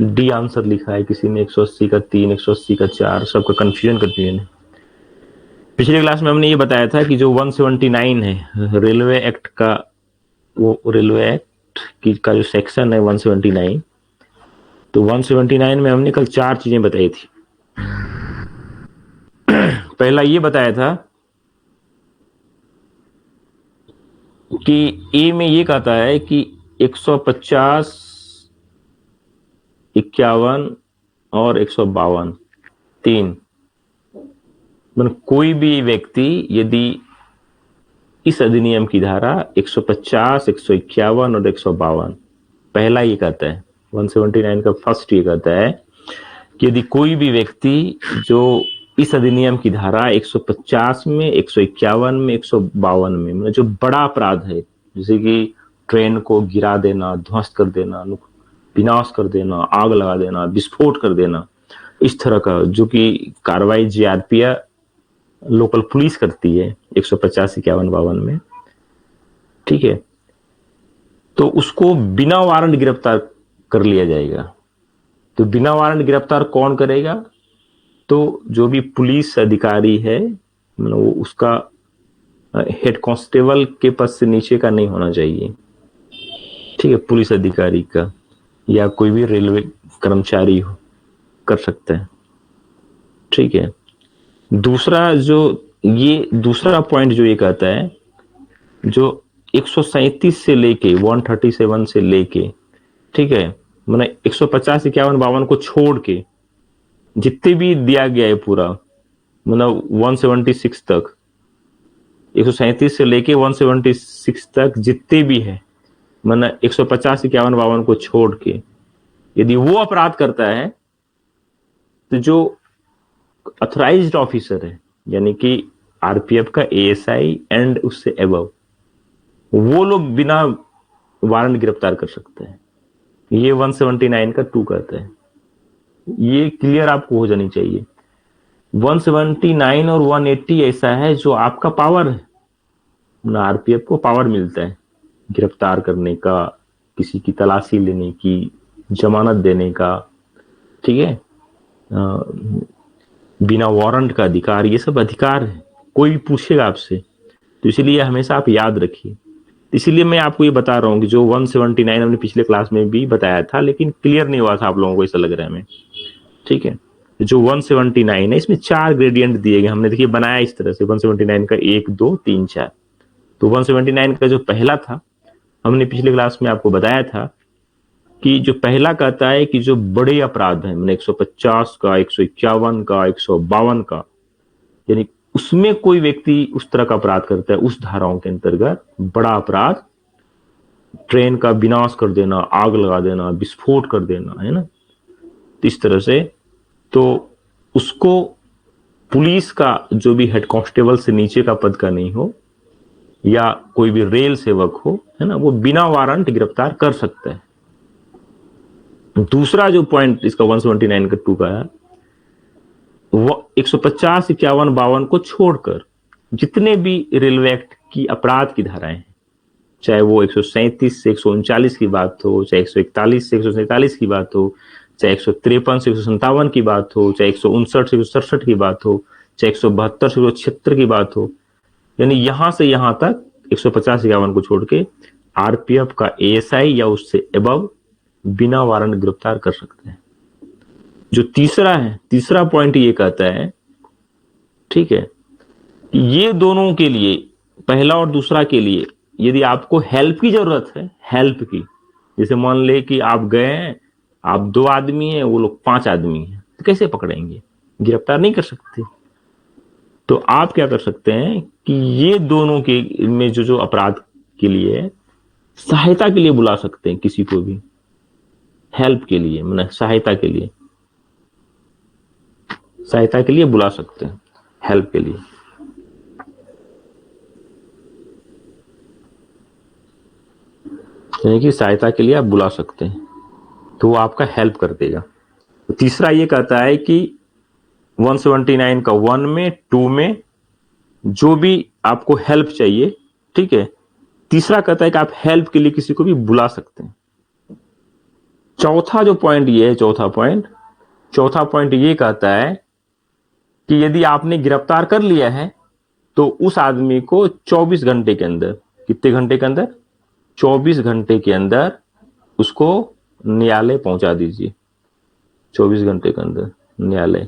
डी आंसर लिखा है, किसी ने 180 का 3, 180 का 4, सबका कंफ्यूजन है। पिछले क्लास में हमने ये बताया था कि जो 179 है रेलवे एक्ट का, वो रेलवे एक्ट की का जो सेक्शन है 179, तो 179 में हमने कल 4 चीजें बताई थी। पहला ये बताया था कि ए में ये कहता है कि 150, 51 और 152, 3, मतलब कोई भी व्यक्ति यदि इस अधिनियम की धारा 150, 151 और 152, पहला ये कहता है, 179 का फर्स्ट ये कहता है कि यदि कोई भी व्यक्ति जो इस अधिनियम की धारा 150 में, 151 में, 152 में, मतलब जो बड़ा अपराध है, जैसे कि ट्रेन को गिरा देना, ध्वस्त कर देना, विनाश कर देना, आग लगा देना, विस्फोट कर देना, इस तरह का जो कि कार्रवाई जीआरपी लोकल पुलिस करती है 150, 51, 52 में, ठीक है, तो उसको बिना वारंट गिरफ्तार कर लिया जाएगा। तो बिना वारंट गिरफ्तार कौन करेगा? तो जो भी पुलिस अधिकारी है मतलब वो उसका हेड कांस्टेबल के पद से नीचे का नहीं होना चाहिए, ठीक है, पुलिस अधिकारी का या कोई भी रेलवे कर्मचारी हो कर सकता है, ठीक है। दूसरा जो ये दूसरा पॉइंट जो ये कहता है, जो 137 से लेके 137 से लेके, ठीक है, मैंने 150 51 52 को छोड़ के जितने भी दिया गया है पूरा, मतलब 176 तक, 137 से लेके 176 तक जितने भी है, मैंने 150 51 52 को छोड़ के यदि वो अपराध करता है, तो जो ऑथराइज्ड ऑफिसर है यानी कि आरपीएफ का एएसआई एंड उससे अबव, वो लोग बिना वारंट गिरफ्तार कर सकते हैं। ये 179 का 2 कहता है, ये क्लियर आपको हो जानी चाहिए। 179 और 180 ऐसा है जो आपका पावर है, ना आरपीएफ को पावर मिलता है गिरफ्तार करने का, किसी की तलाशी लेने की, जमानत देने का, ठीक है, बिना वारंट का अधिकार, ये सब अधिकार है, कोई भी पूछेगा आपसे, तो इसलिए हमेशा आप याद रखिए। इसीलिए मैं आपको ये बता रहा हूँ कि जो 179 हमने पिछले क्लास में भी बताया था, लेकिन क्लियर नहीं हुआ था आप लोगों को, ऐसा लग रहा है हमें, ठीक है। जो 179 है इसमें 4 ग्रेडियंट दिए गए, हमने देखिए बनाया इस तरह से 179 का 1 2 3 4। तो 179 का जो पहला था, हमने पिछले क्लास में आपको बताया था कि जो पहला कहता है कि जो बड़े अपराध हैं, मैंने 150 का, 151 का, 152 का, यानी उसमें कोई व्यक्ति उस तरह का अपराध करता है, उस धाराओं के अंतर्गत बड़ा अपराध, ट्रेन का विनाश कर देना, आग लगा देना, विस्फोट कर देना, है ना, इस तरह से, तो उसको पुलिस का जो भी हेड कांस्टेबल से नीचे का पद का नहीं हो या कोई भी रेल सेवक हो, है ना, वो बिना वारंट गिरफ्तार कर सकता है। दूसरा जो पॉइंट इसका 179 का 2 का है, वो 150 51 52 को छोड़कर जितने भी रेलवे एक्ट की अपराध की धाराएं हैं, चाहे वो 137 से 139 की बात हो, चाहे 141 से 147 की बात हो, चाहे 153 से 157 की बात हो, चाहे 159 से 167 की बात हो, चाहे 172 से 176 की बात हो, यानी यहां से यहां तक 150 51 को छोड़ के आरपीएफ का एएसआई या उससे अबव बिना वारंट गिरफ्तार कर सकते हैं। जो तीसरा है, तीसरा पॉइंट ये कहता है, ठीक है, ये दोनों के लिए, पहला और दूसरा के लिए, यदि आपको हेल्प की जरूरत है, हेल्प की, जैसे मान ले कि आप गए हैं, आप 2 आदमी हैं, वो लोग 5 आदमी हैं, तो कैसे पकड़ेंगे, गिरफ्तार नहीं कर सकते। तो आप क्या कर सकते हैं कि ये दोनों के में जो जो अपराध के लिए सहायता के लिए बुला सकते हैं किसी को भी, हेल्प के लिए, मतलब सहायता के लिए, सहायता के लिए बुला सकते हैं, हेल्प के लिए, यानी कि सहायता के लिए आप बुला सकते हैं, तो वो आपका हेल्प कर देगा। तो तीसरा ये कहता है कि 179 का 1 में 2 में जो भी आपको हेल्प चाहिए, ठीक है, तीसरा कहता है कि आप हेल्प के लिए किसी को भी बुला सकते हैं। चौथा जो पॉइंट ये है, चौथा पॉइंट ये कहता है कि यदि आपने गिरफ्तार कर लिया है तो उस आदमी को 24 घंटे के अंदर, कितने घंटे के अंदर, 24 घंटे के अंदर उसको न्यायालय पहुंचा दीजिए, 24 घंटे के अंदर न्यायालय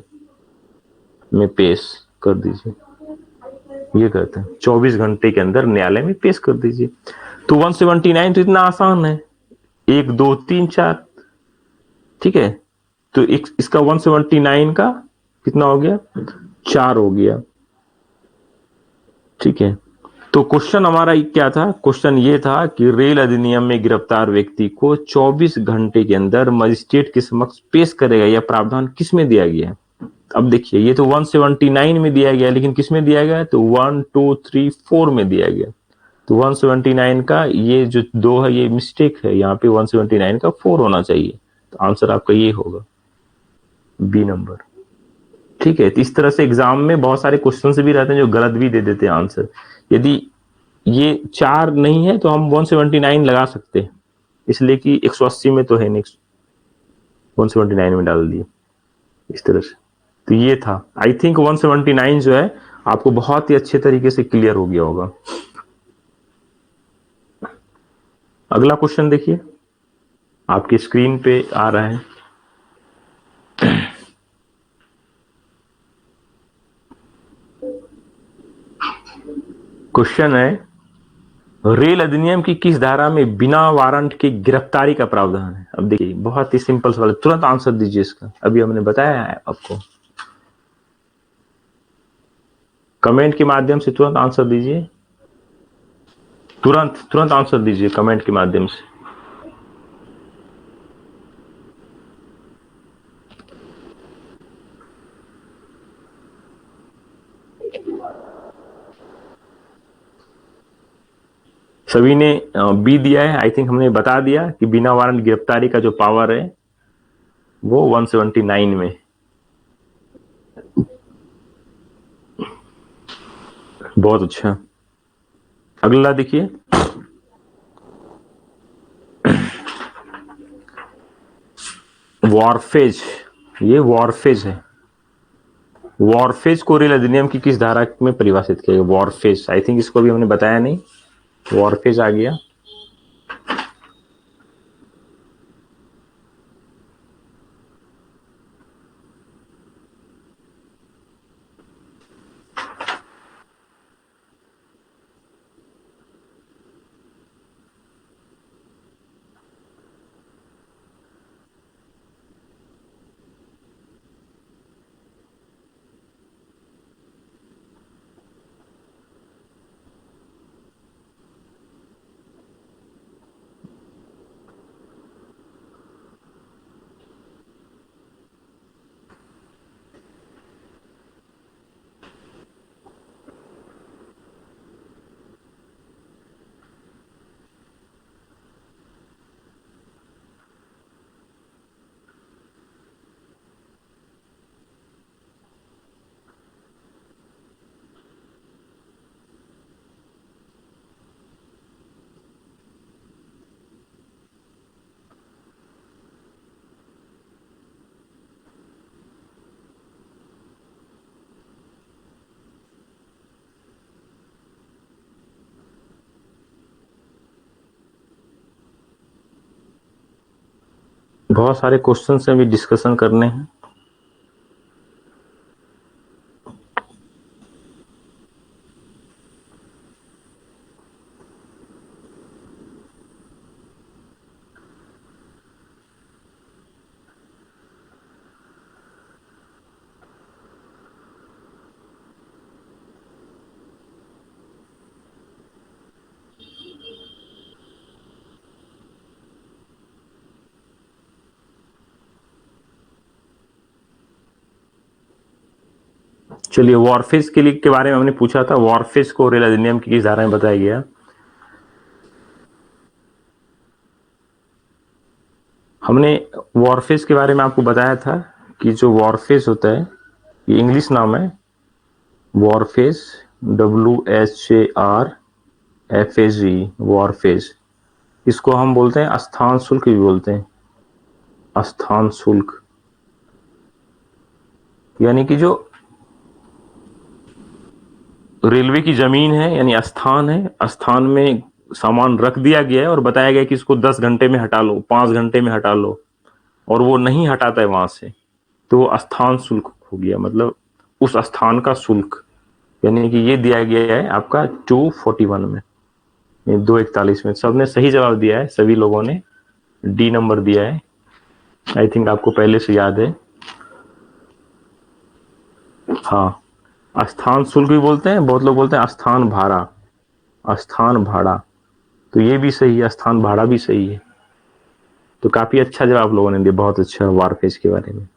में पेश कर दीजिए, ये कहते हैं 24 घंटे के अंदर न्यायालय में पेश कर दीजिए। तो 179 तो इतना आसान है, 1 2 3 4, ठीक है, तो इसका 179 का कितना हो गया, 4 हो गया, ठीक है। तो क्वेश्चन हमारा क्या था, क्वेश्चन ये था कि रेल अधिनियम में गिरफ्तार व्यक्ति को 24 घंटे के अंदर मजिस्ट्रेट के समक्ष पेश करेगा, यह प्रावधान किस में दिया गया है। अब देखिए, ये तो 179 में दिया गया, लेकिन किस में दिया गया है, तो 1 2 3 4 में दिया गया। तो 179 का ये जो 2 है, ये मिस्टेक है, यहाँ पे 179 का 4 होना चाहिए, तो आंसर आपका ये होगा, बी नंबर, ठीक है। तो इस तरह से एग्जाम में बहुत सारे क्वेश्चन भी रहते हैं जो गलत भी दे देते हैं आंसर। यदि ये 4 नहीं है तो हम 179 लगा सकते हैं, इसलिए कि 180 में तो है नहीं, 179 में डाल दिए इस तरह से। तो ये था, आई थिंक 179 जो है आपको बहुत ही अच्छे तरीके से क्लियर हो गया होगा। अगला क्वेश्चन देखिए, आपकी स्क्रीन पे आ रहा है। क्वेश्चन है, रेल अधिनियम की किस धारा में बिना वारंट की गिरफ्तारी का प्रावधान है? अब देखिए, बहुत ही सिंपल सवाल है, तुरंत आंसर दीजिए इसका। अभी हमने बताया है आपको, कमेंट के माध्यम से तुरंत आंसर दीजिए। तुरंत तुरंत आंसर दीजिए कमेंट के माध्यम से। सभी ने बी दिया है। आई थिंक हमने बता दिया कि बिना वारंट गिरफ्तारी का जो पावर है वो 179 में। बहुत अच्छा। अगला देखिए, वॉरफेज, ये वॉरफेज है। वॉरफेज को रेल अधिनियम की किस धारा में परिभाषित किया गया? वॉरफेज, आई थिंक इसको भी हमने बताया नहीं। वॉरफेज आ गया। बहुत सारे क्वेश्चन से भी डिस्कशन करने हैं। चलिए, वॉरफेज के लिए के बारे में हमने पूछा था। वॉरफेज को रेल अधिनियम की किस धारा में बताया गया? हमने वॉरफेज के बारे में आपको बताया था कि जो वॉरफेज होता है, ये इंग्लिश नाम है वॉरफेज, WHARFAG, वॉरफेज। इसको हम बोलते हैं स्थान शुल्क भी बोलते हैं। स्थान शुल्क यानी कि जो रेलवे की जमीन है, यानी स्थान है, स्थान में सामान रख दिया गया है और बताया गया कि इसको 10 घंटे में हटा लो, 5 घंटे में हटा लो, और वो नहीं हटाता है वहां से, तो वो स्थान शुल्क हो गया। मतलब उस स्थान का शुल्क, यानी कि ये दिया गया है आपका 241 में, 241 में। सबने सही जवाब दिया है, सभी लोगों ने डी नंबर दिया है। आई थिंक आपको पहले से याद है। हाँ, स्थान शुल्क भी बोलते हैं, बहुत लोग बोलते हैं स्थान भाड़ा, स्थान भाड़ा, तो ये भी सही है, स्थान भाड़ा भी सही है। तो काफी अच्छा जवाब लोगों ने दिया, बहुत अच्छा वारफेज के बारे में।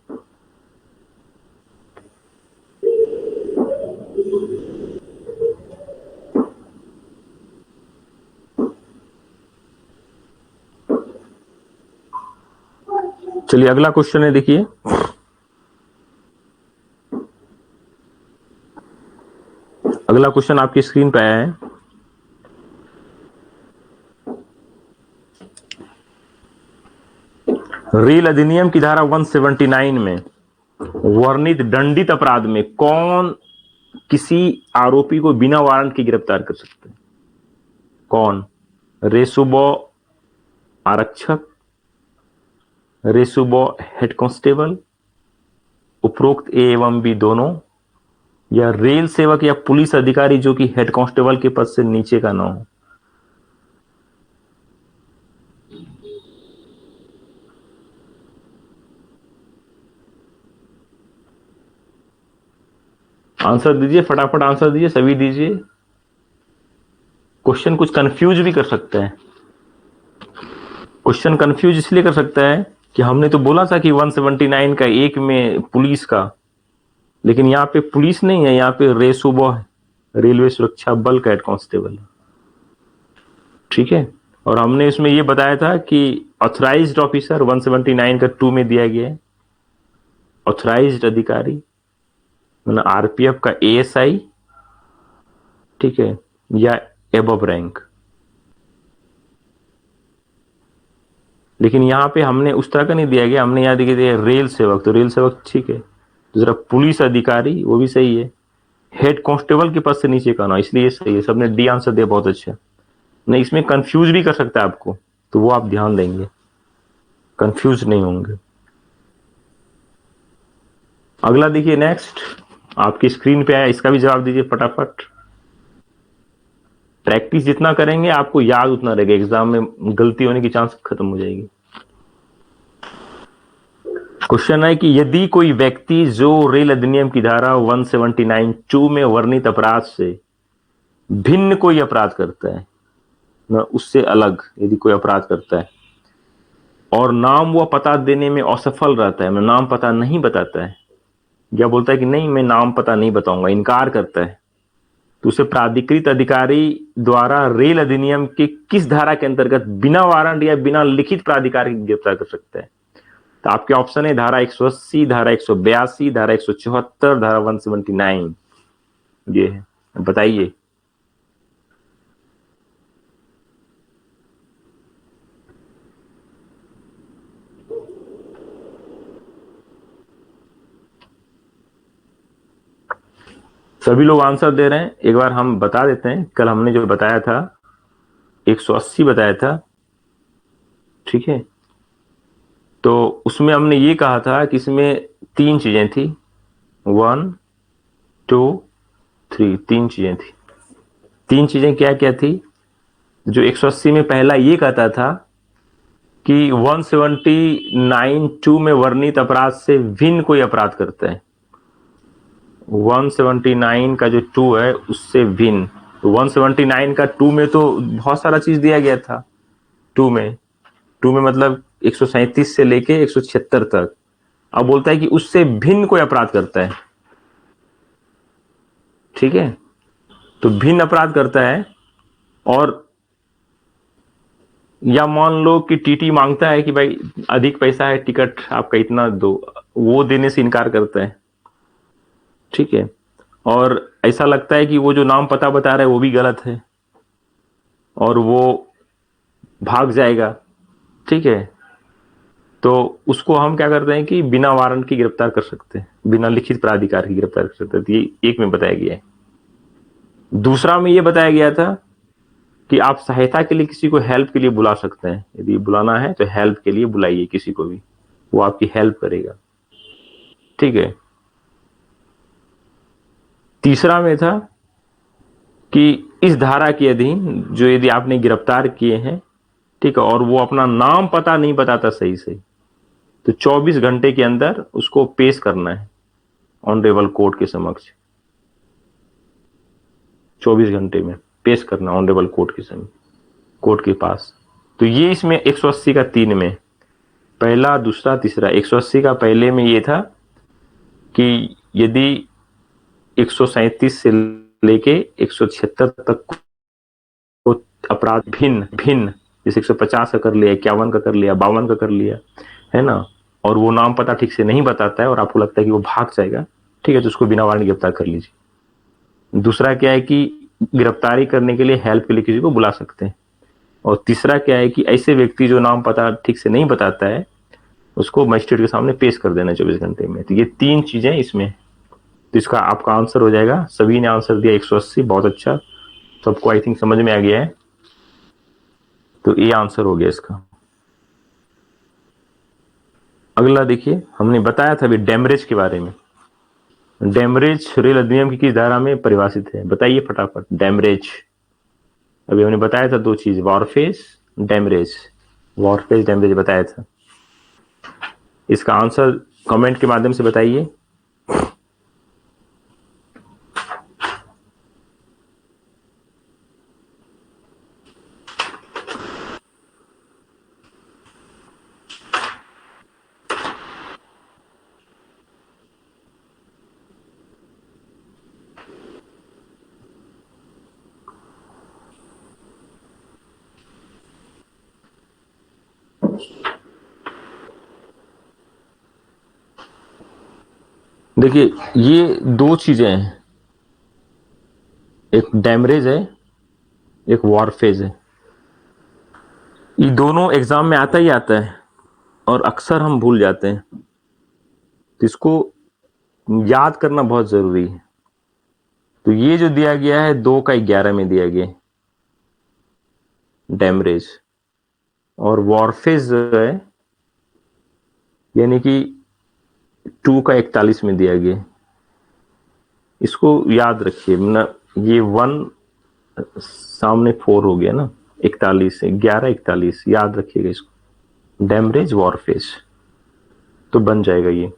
चलिए, अगला क्वेश्चन है, देखिए, अगला क्वेश्चन आपकी स्क्रीन पे आया है। रेल अधिनियम की धारा 179 में वर्णित दंडित अपराध में कौन किसी आरोपी को बिना वारंट के गिरफ्तार कर सकते हैं? कौन? रेसुबो आरक्षक, रेसुबो हेड कांस्टेबल, उपरोक्त ए एवं बी दोनों, या रेल सेवक या पुलिस अधिकारी जो कि हेड कांस्टेबल के पद से नीचे का ना हो? आंसर दीजिए, फटाफट आंसर दीजिए, सभी दीजिए। क्वेश्चन कुछ कंफ्यूज भी कर सकता है। क्वेश्चन कंफ्यूज इसलिए कर सकता है कि हमने तो बोला था कि 179 का एक में पुलिस का, लेकिन यहाँ पे पुलिस नहीं है, यहाँ पे रेसुबो है, रेलवे सुरक्षा बल का हेड कांस्टेबल। ठीक है, और हमने इसमें ये बताया था कि ऑथराइज्ड ऑफिसर 179 का 2 में दिया गया है, ऑथराइज्ड अधिकारी मतलब आरपीएफ का एएसआई, ठीक है, या एबव रैंक। लेकिन यहाँ पे हमने उस तरह का नहीं दिया गया, हमने यहाँ दिया रेल सेवक, तो रेल सेवक ठीक है। दूसरा पुलिस अधिकारी, वो भी सही है। हेड कांस्टेबल के पद से नीचे का ना, इसलिए सही है। सबने डी आंसर दिया, बहुत अच्छा। नहीं, इसमें कंफ्यूज भी कर सकता है आपको, तो वो आप ध्यान देंगे, कंफ्यूज नहीं होंगे। अगला देखिए, नेक्स्ट आपकी स्क्रीन पे आया, इसका भी जवाब दीजिए फटाफट। प्रैक्टिस जितना करेंगे आपको याद उतना रहेगा, एग्जाम में गलती होने की चांस खत्म हो जाएगी। क्वेश्चन है कि यदि कोई व्यक्ति जो रेल अधिनियम की धारा 179(2) में वर्णित अपराध से भिन्न कोई अपराध करता है, न उससे अलग यदि कोई अपराध करता है और नाम व पता देने में असफल रहता है, मतलब नाम पता नहीं बताता है, या बोलता है कि नहीं मैं नाम पता नहीं बताऊंगा, इनकार करता है, तो उसे प्राधिकृत अधिकारी द्वारा रेल अधिनियम के किस धारा के अंतर्गत बिना वारंट या बिना लिखित प्राधिकार के गिरफ्तार कर सकता है? तो आपके ऑप्शन है धारा 180, धारा 182, धारा 174, धारा 179। ये है, बताइए। सभी लोग आंसर दे रहे हैं, एक बार हम बता देते हैं। कल हमने जो बताया था 180 बताया था, ठीक है, तो उसमें हमने ये कहा था कि इसमें 3 चीजें थी, 1 2 3, 3 चीजें थी। 3 चीजें क्या क्या थी? जो 180 में पहला ये कहता था कि 179(2) में वर्णित अपराध से भिन्न कोई अपराध करता है, 179 का जो 2 है उससे भिन्न। तो 179 का 2 में तो बहुत सारा चीज दिया गया था, 2 में मतलब 137 से लेके 176 तक। अब बोलता है कि उससे भिन्न कोई अपराध करता है, ठीक है, तो भिन्न अपराध करता है। और या मान लो कि टीटी मांगता है कि भाई अधिक पैसा है, टिकट आपका इतना दो, वो देने से इनकार करता है, ठीक है, और ऐसा लगता है कि वो जो नाम पता बता रहा है वो भी गलत है और वो भाग जाएगा, ठीक है, तो उसको हम क्या करते हैं कि बिना वारंट की गिरफ्तार कर सकते हैं, बिना लिखित प्राधिकार की गिरफ्तार कर सकते हैं। तो ये एक में बताया गया है। दूसरा में ये बताया गया था कि आप सहायता के लिए किसी को हेल्प के लिए बुला सकते हैं, यदि बुलाना है तो हेल्प के लिए बुलाइए किसी को भी, वो आपकी हेल्प करेगा, ठीक है। तीसरा में था कि इस धारा के अधीन जो यदि आपने गिरफ्तार किए हैं, ठीक है, और वो अपना नाम पता नहीं बताता सही से, तो 24 घंटे के अंदर उसको पेश करना है ऑनरेबल कोर्ट के समक्ष, 24 घंटे में पेश करना ऑनरेबल कोर्ट के समक्ष, कोर्ट के पास। तो ये इसमें 180 का 3 में पहला, दूसरा, तीसरा। 180 का पहले में ये था कि यदि 137 से लेके 176 तक को अपराध भिन्न भिन्न, जैसे 150 का कर लिया, 51 का कर लिया, 52 का कर लिया, है ना, और वो नाम पता ठीक से नहीं बताता है और आपको लगता है कि वो भाग जाएगा, ठीक है, तो उसको बिना वारंट गिरफ्तार कर लीजिए। दूसरा क्या है कि गिरफ्तारी करने के लिए हेल्प के लिए किसी को बुला सकते हैं। और तीसरा क्या है कि ऐसे व्यक्ति जो नाम पता ठीक से नहीं बताता है उसको मजिस्ट्रेट के सामने पेश कर देना 24 घंटे में। तो ये 3 चीजें इसमें। तो इसका आपका आंसर हो जाएगा, सभी ने आंसर दिया 180, बहुत अच्छा, सबको आई थिंक समझ में आ गया है, तो ये आंसर हो गया इसका। अगला देखिए, हमने बताया था अभी डैमरेज के बारे में। डैमरेज रेल अधिनियम की किस धारा में परिभाषित है, बताइए फटाफट। डैमरेज अभी हमने बताया था दो चीज, वॉरफेज, डैमरेज। वॉरफेज डैमरेज बताया था, इसका आंसर कमेंट के माध्यम से बताइए। देखिए ये दो चीजें हैं, एक डैमरेज है, एक वॉरफेज है। ये दोनों एग्जाम में आता ही आता है और अक्सर हम भूल जाते हैं, तो इसको याद करना बहुत जरूरी है। तो ये जो दिया गया है 2 का 11 में दिया गया डैमरेज, और वॉरफेज है यानी कि 2 का 41 में दिया गया। इसको याद रखिए ना, ये 1 सामने 4 हो गया ना, 41 से 11 41, याद रखिएगा इसको, डैमरेज वॉरफेज, तो बन जाएगा ये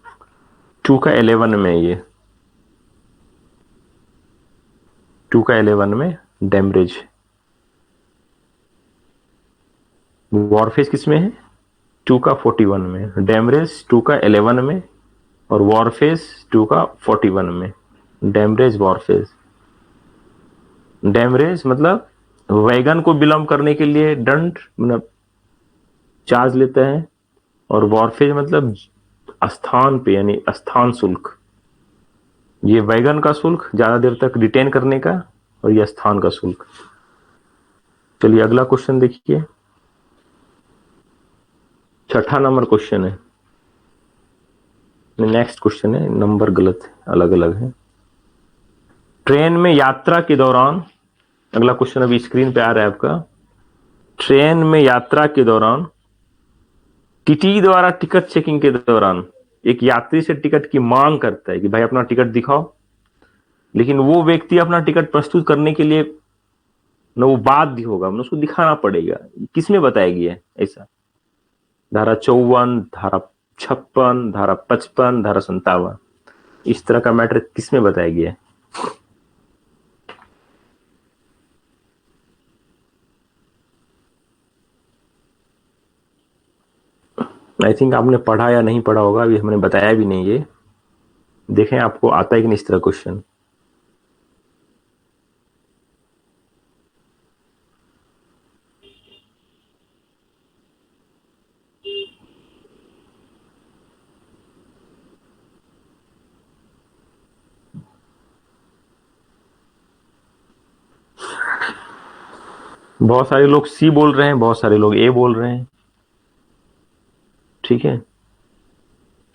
2 का 11 में, ये 2 का 11 में डैमरेज। वॉरफेज किस में है, 2 का 41 में। डैमरेज 2 का 11 में और वॉरफेज 2 का 41 में। डैमरेज वॉरफेज, डैमरेज मतलब वैगन को विलंब करने के लिए दंड मतलब चार्ज लेता है, और वॉरफेज मतलब स्थान पे यानी स्थान शुल्क। ये वैगन का शुल्क ज्यादा देर तक रिटेन करने का, और ये स्थान का शुल्क। चलिए अगला क्वेश्चन देखिए, 6ठा नंबर क्वेश्चन है। नेक्स्ट क्वेश्चन है, नंबर गलत है, अलग अलग है। ट्रेन में यात्रा के दौरान, अगला क्वेश्चन अभी स्क्रीन पे आ रहा है आपका। ट्रेन में यात्रा के दौरान टीटी द्वारा टिकट चेकिंग के दौरान एक यात्री से टिकट की मांग करता है कि भाई अपना टिकट दिखाओ, लेकिन वो व्यक्ति अपना टिकट प्रस्तुत करने के लिए न वो बाध्य होगा, मतलब उसको दिखाना पड़ेगा। किसमें बताया गया है ऐसा, धारा 54, धारा 56, धारा 55, धारा 57, इस तरह का मैटर किसमें बताया गया है? आई थिंक आपने पढ़ा या नहीं पढ़ा होगा, अभी हमने बताया भी नहीं ये, देखें आपको आता है कि नहीं इस तरह क्वेश्चन। बहुत सारे लोग सी बोल रहे हैं, बहुत सारे लोग ए बोल रहे हैं, ठीक है।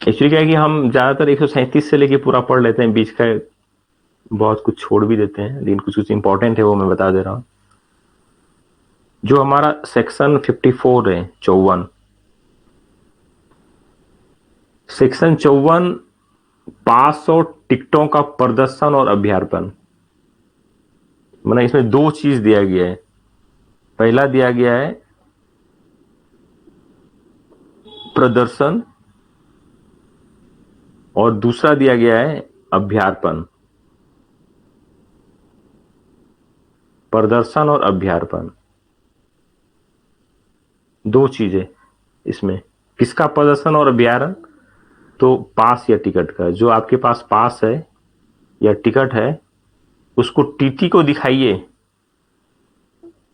एक्चुअली क्या है कि हम ज्यादातर 137 से लेके पूरा पढ़ लेते हैं, बीच का बहुत कुछ छोड़ भी देते हैं, लेकिन कुछ कुछ इंपॉर्टेंट है वो मैं बता दे रहा हूं। जो हमारा सेक्शन 54 है, 54, सेक्शन 54 पास और टिकटों का प्रदर्शन और अभ्यार्पण, मतलब इसमें दो चीज दिया गया है। पहला दिया गया है प्रदर्शन, और दूसरा दिया गया है अभ्यार्पण। प्रदर्शन और अभ्यार्पण, दो चीजें इसमें। किसका प्रदर्शन और अभ्यारण, तो पास या टिकट का। जो आपके पास पास है या टिकट है उसको टीटी को दिखाइए,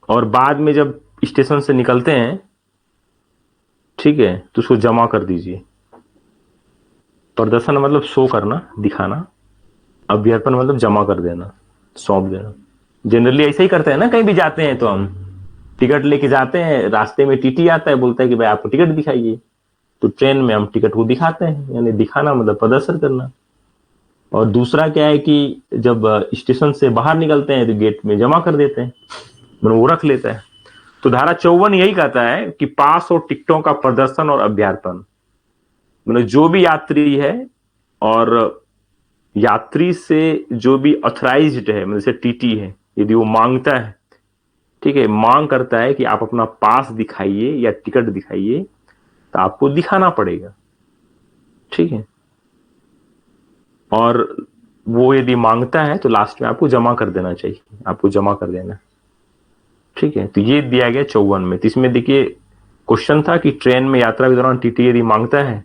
और बाद में जब स्टेशन से निकलते हैं, ठीक है, तो उसको जमा कर दीजिए। प्रदर्शन मतलब शो करना, दिखाना। अभ्यर्पण मतलब जमा कर देना, सौंप देना। जनरली ऐसे ही करते हैं ना, कहीं भी जाते हैं तो हम टिकट लेके जाते हैं, रास्ते में टीटी आता है, बोलता है कि भाई आपको टिकट दिखाइए, तो ट्रेन में हम टिकट को दिखाते हैं, यानी दिखाना मतलब प्रदर्शन करना। और दूसरा क्या है कि जब स्टेशन से बाहर निकलते हैं तो गेट में जमा कर देते हैं, मतलब वो रख लेता है। तो धारा 54 यही कहता है कि पास और टिकटों का प्रदर्शन और अभ्यार्पण, मतलब जो भी यात्री है और यात्री से जो भी ऑथराइज्ड है, मतलब जैसे टीटी है, यदि वो मांगता है, ठीक है, मांग करता है कि आप अपना पास दिखाइए या टिकट दिखाइए, तो आपको दिखाना पड़ेगा, ठीक है। और वो यदि मांगता है तो लास्ट में आपको जमा कर देना चाहिए, आपको जमा कर देना, ठीक है। तो ये दिया गया 54 में। तो इसमें देखिए क्वेश्चन था कि ट्रेन में यात्रा के दौरान टीटी यदि मांगता है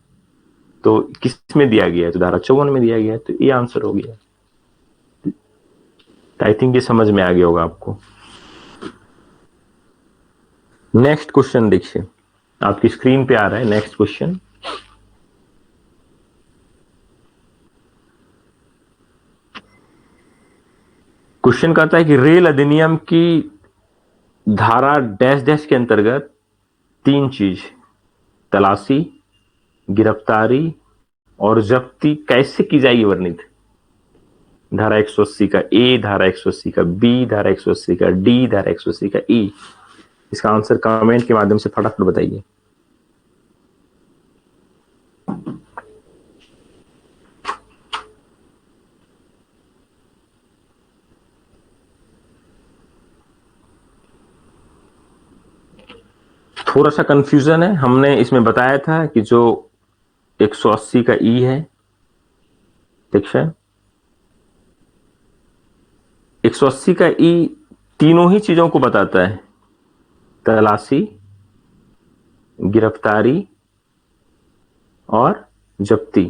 तो किस में दिया गया है, तो धारा 54 में दिया गया है, तो ये आंसर हो गया। आई थिंक ये समझ में आ गया होगा आपको। नेक्स्ट क्वेश्चन देखिए, आपकी स्क्रीन पे आ रहा है नेक्स्ट क्वेश्चन। क्वेश्चन कहता है कि रेल अधिनियम की धारा डैश डैश के अंतर्गत तीन चीज, तलाशी, गिरफ्तारी और जब्ती कैसे की जाएगी वर्णित। धारा 180 का ए, धारा 180 का बी, धारा 180 का डी, धारा 180 का ई। इसका आंसर कमेंट के माध्यम से फटाफट बताइए। थोड़ा सा कंफ्यूजन है, हमने इसमें बताया था कि जो 180 का ई है सेक्शन, 180 का ई तीनों ही चीजों को बताता है, तलाशी, गिरफ्तारी और जब्ती,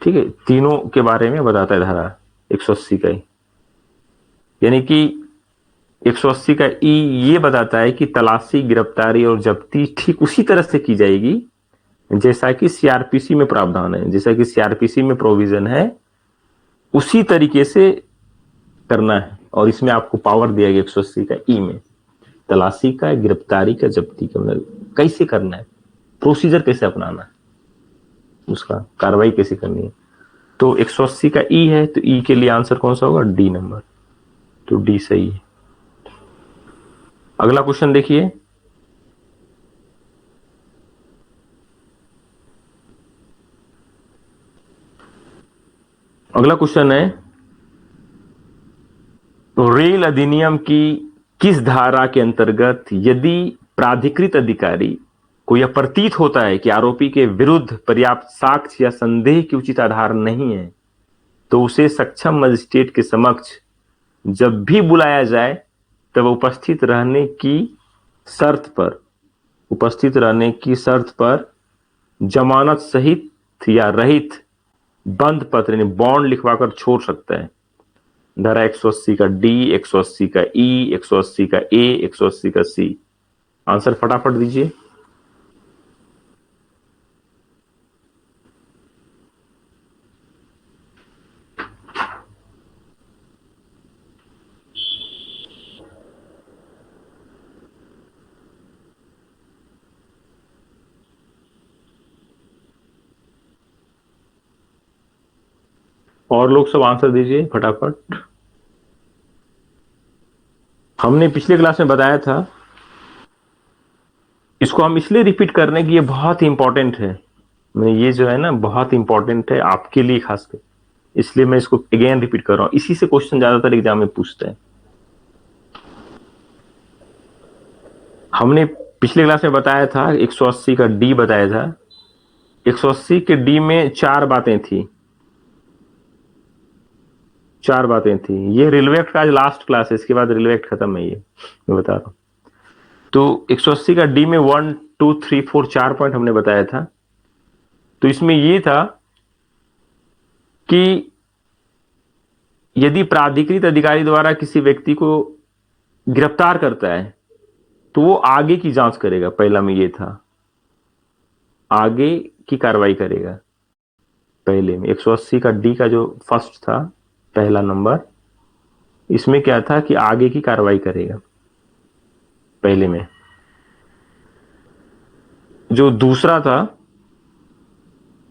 ठीक है, तीनों के बारे में बताता है धारा 180 का ई। यानी कि 180 का ई ये बताता है कि तलाशी, गिरफ्तारी और जब्ती ठीक उसी तरह से की जाएगी जैसा कि सीआरपीसी में प्रावधान है, जैसा कि सीआरपीसी में प्रोविजन है, उसी तरीके से करना है। और इसमें आपको पावर दिया गया 180 का ई में, तलाशी का, गिरफ्तारी का, जब्ती का, मतलब कैसे करना है, प्रोसीजर कैसे अपनाना है, उसका कार्रवाई कैसे करनी है। तो 180 का ई है, तो ई के लिए आंसर कौन सा होगा, डी नंबर। तो डी सही है। अगला क्वेश्चन देखिए, अगला क्वेश्चन है रेल अधिनियम की किस धारा के अंतर्गत यदि प्राधिकृत अधिकारी को यह प्रतीत होता है कि आरोपी के विरुद्ध पर्याप्त साक्ष्य या संदेह की उचित आधार नहीं है, तो उसे सक्षम मजिस्ट्रेट के समक्ष जब भी बुलाया जाए तब उपस्थित रहने की शर्त पर जमानत सहित या रहित बंद पत्र यानी बॉन्ड लिखवाकर छोड़ सकता है। धारा 180 का डी, 180 का ई, 180 का ए, 180 का सी। आंसर फटाफट दीजिए। और लोग सब आंसर दीजिए फटाफट। हमने पिछले क्लास में बताया था, इसको हम इसलिए रिपीट कर रहे हैं कि ये बहुत ही इंपॉर्टेंट है। मैं ये जो है ना बहुत इंपॉर्टेंट है आपके लिए खासकर, इसलिए मैं इसको अगेन रिपीट कर रहा हूं। इसी से क्वेश्चन ज्यादातर एग्जाम में पूछते हैं। हमने पिछले क्लास में बताया था 180 का डी बताया था। 180 के डी में चार बातें थी, चार बातें थी। ये रेलवे एक्ट का आज लास्ट क्लास है, इसके बाद रेलवे एक्ट खत्म है, ये मैं बता रहा हूं। तो 180 का डी में 1, 2, 3, 4 चार पॉइंट हमने बताया था। तो इसमें ये था कि यदि प्राधिकृत अधिकारी द्वारा किसी व्यक्ति को गिरफ्तार करता है तो वो आगे की जांच करेगा। पहला में ये था, आगे की कार्रवाई करेगा। पहले में 180 का डी का जो फर्स्ट था, पहला नंबर, इसमें क्या था कि आगे की कार्रवाई करेगा पहले में। जो दूसरा था,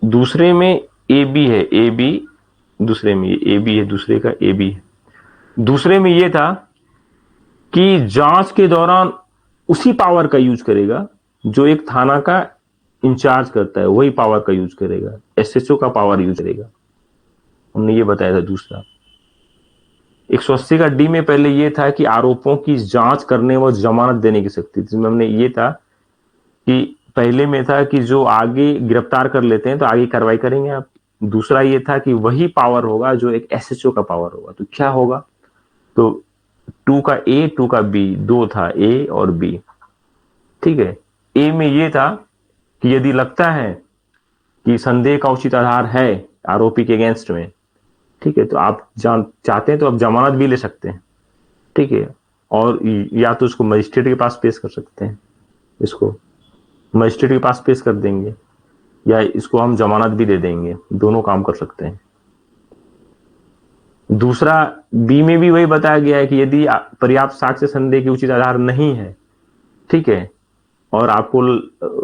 दूसरे में ए बी है, ए बी दूसरे में, ए बी है दूसरे का, ए बी है दूसरे में। ये था कि जांच के दौरान उसी पावर का यूज करेगा जो एक थाना का इंचार्ज करता है, वही पावर का यूज करेगा, एसएचओ का पावर यूज करेगा। हमने ये बताया था। दूसरा 180 का डी में पहले ये था कि आरोपों की जांच करने व जमानत देने की शक्ति, जिसमें हमने ये था कि पहले में था कि जो आगे गिरफ्तार कर लेते हैं तो आगे कार्रवाई करेंगे आप। दूसरा ये था कि वही पावर होगा जो एक एसएचओ का पावर होगा। तो क्या होगा? तो 2 का ए, 2 का बी, दो था ए और बी। ठीक है। ए में ये था कि यदि लगता है कि संदेह का उचित आधार है आरोपी के अगेंस्ट में, ठीक है, तो आप चाहते हैं तो आप जमानत भी ले सकते हैं। ठीक है। और या तो उसको मजिस्ट्रेट के पास पेश कर सकते हैं, इसको मजिस्ट्रेट के पास पेश कर देंगे, या इसको हम जमानत भी दे देंगे, दोनों काम कर सकते हैं। दूसरा बी में भी वही बताया गया है कि यदि पर्याप्त साक्ष्य संदेह के उचित आधार नहीं है, ठीक है, और आपको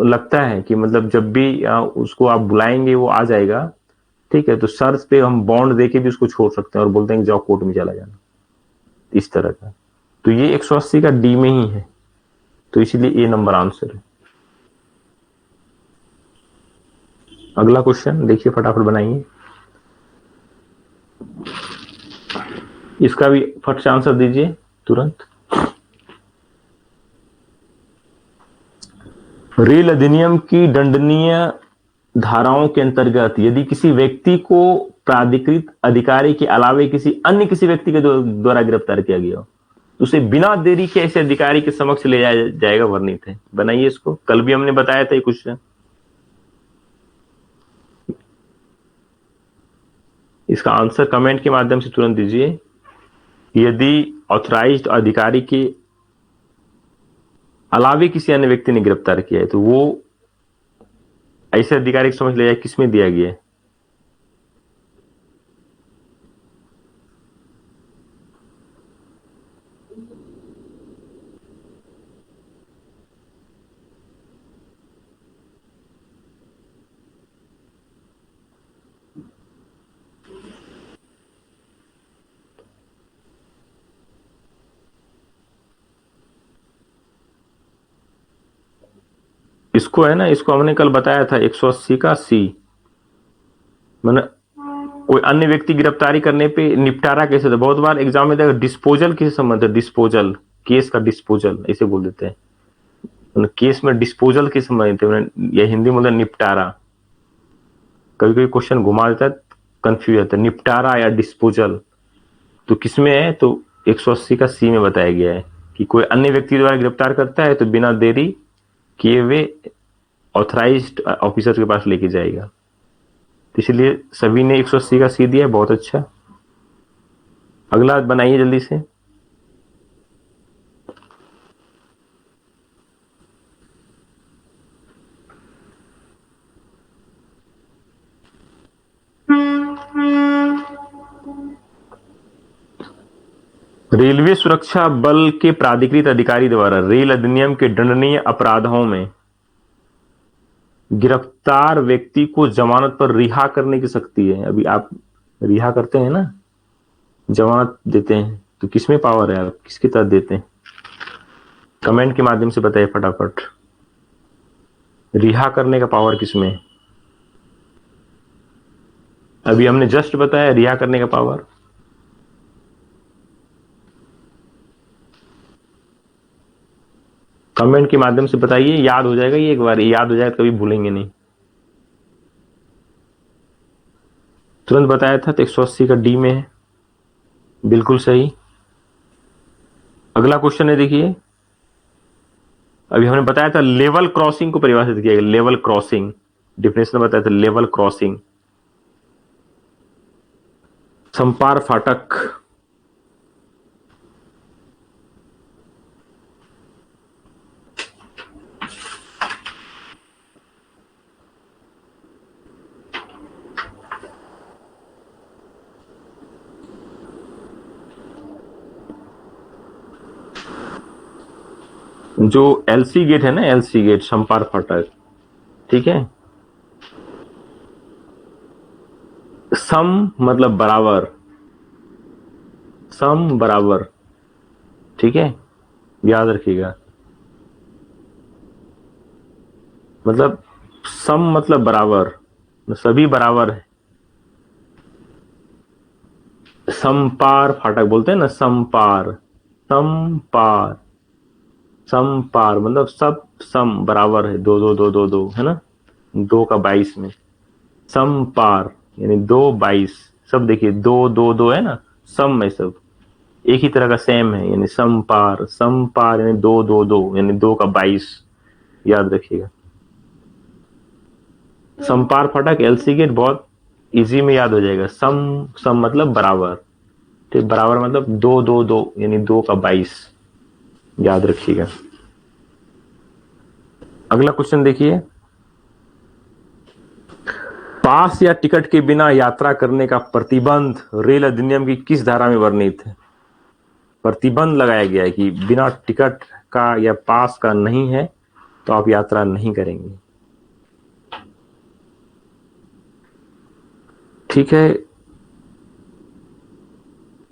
लगता है कि मतलब जब भी उसको आप बुलाएंगे वो आ जाएगा, ठीक है, तो शर्त पे हम बॉन्ड देके भी उसको छोड़ सकते हैं और बोलते हैं कि जाओ कोर्ट में चला जाना, इस तरह का। तो ये 180 का डी में ही है, तो इसीलिए ए नंबर आंसर है। अगला क्वेश्चन देखिए, फटाफट बनाइए। इसका भी फट से आंसर दीजिए तुरंत। रेल अधिनियम की दंडनीय धाराओं के अंतर्गत यदि किसी व्यक्ति को प्राधिकृत अधिकारी के अलावे किसी व्यक्ति के द्वारा गिरफ्तार किया गया हो, तो उसे बिना देरी के ऐसे अधिकारी के समक्ष ले जाया जाएगा, वर्णित है। बनाइए इसको, कल भी हमने बताया था ये क्वेश्चन। इसका आंसर कमेंट के माध्यम से तुरंत दीजिए। यदि ऑथराइज्ड अधिकारी के अलावे किसी अन्य व्यक्ति ने गिरफ्तार किया है तो वो ऐसे अधिकारी को समझ ले जाए, किसमें दिया गया है? इसको है ना, इसको हमने कल बताया था, 180 का सी। मैंने कोई अन्य व्यक्ति गिरफ्तारी करने पे निपटारा कैसे था, बहुत बार एग्जाम में देखा डिस्पोजल किसे संबंध है, डिस्पोजल, केस का डिस्पोजल ऐसे बोल देते हैं, केस में डिस्पोजल किस संबंध थे, या हिंदी में निपटारा। कभी कभी क्वेश्चन घुमा देता है, कंफ्यूज होता है, निपटारा या डिस्पोजल तो किसमें है? तो 180 का सी में बताया गया है कि कोई अन्य व्यक्ति द्वारा गिरफ्तार करता है तो बिना देरी किए हुए ऑथराइज्ड ऑफिसर के पास लेके जाएगा। इसलिए सभी ने 180 का सी दिया, बहुत अच्छा। अगला बनाइए जल्दी से। रेलवे सुरक्षा बल के प्राधिकृत अधिकारी द्वारा रेल अधिनियम के दंडनीय अपराधों में गिरफ्तार व्यक्ति को जमानत पर रिहा करने की शक्ति है। अभी आप रिहा करते हैं ना, जमानत देते हैं, तो किसमें पावर है, आप किसके तहत देते हैं? कमेंट के माध्यम से बताइए फटाफट। रिहा करने का पावर किसमें है? अभी हमने जस्ट बताया रिहा करने का पावर। कमेंट के माध्यम से बताइए, याद हो जाएगा ये, एक बार याद हो जाएगा कभी भूलेंगे नहीं। तुरंत बताया था, तो 180 का डी में है, बिल्कुल सही। अगला क्वेश्चन है, देखिए। अभी हमने बताया था लेवल क्रॉसिंग को परिभाषित किया गया, लेवल क्रॉसिंग डिफिनेशन बताया था, लेवल क्रॉसिंग, संपार फाटक। जो एलसी गेट है ना, एलसी गेट, संपार फाटक, ठीक है। सम मतलब बराबर, सम बराबर, ठीक है, याद रखिएगा। मतलब सम मतलब बराबर, सभी बराबर है। समपार फाटक बोलते हैं ना, समपार, समपार, समपार मतलब सब सम बराबर है, दो दो दो दो दो है ना, 2 का 22 में समपार, यानी 2 22, सब देखिए 2 2 2 है ना, सम में सब एक ही तरह का सेम है, यानी समपार, समपार यानी 2 2 2 यानी 2 का 22, याद रखिएगा। समपार फाटक एलसी गेट बहुत इजी में याद हो जाएगा। सम, सम मतलब बराबर, ठीक, बराबर मतलब 2 2 2 यानी 2 का 22, याद रखिएगा। अगला क्वेश्चन देखिए, पास या टिकट के बिना यात्रा करने का प्रतिबंध रेल अधिनियम की किस धारा में वर्णित है? प्रतिबंध लगाया गया है कि बिना टिकट का या पास का नहीं है तो आप यात्रा नहीं करेंगे, ठीक है।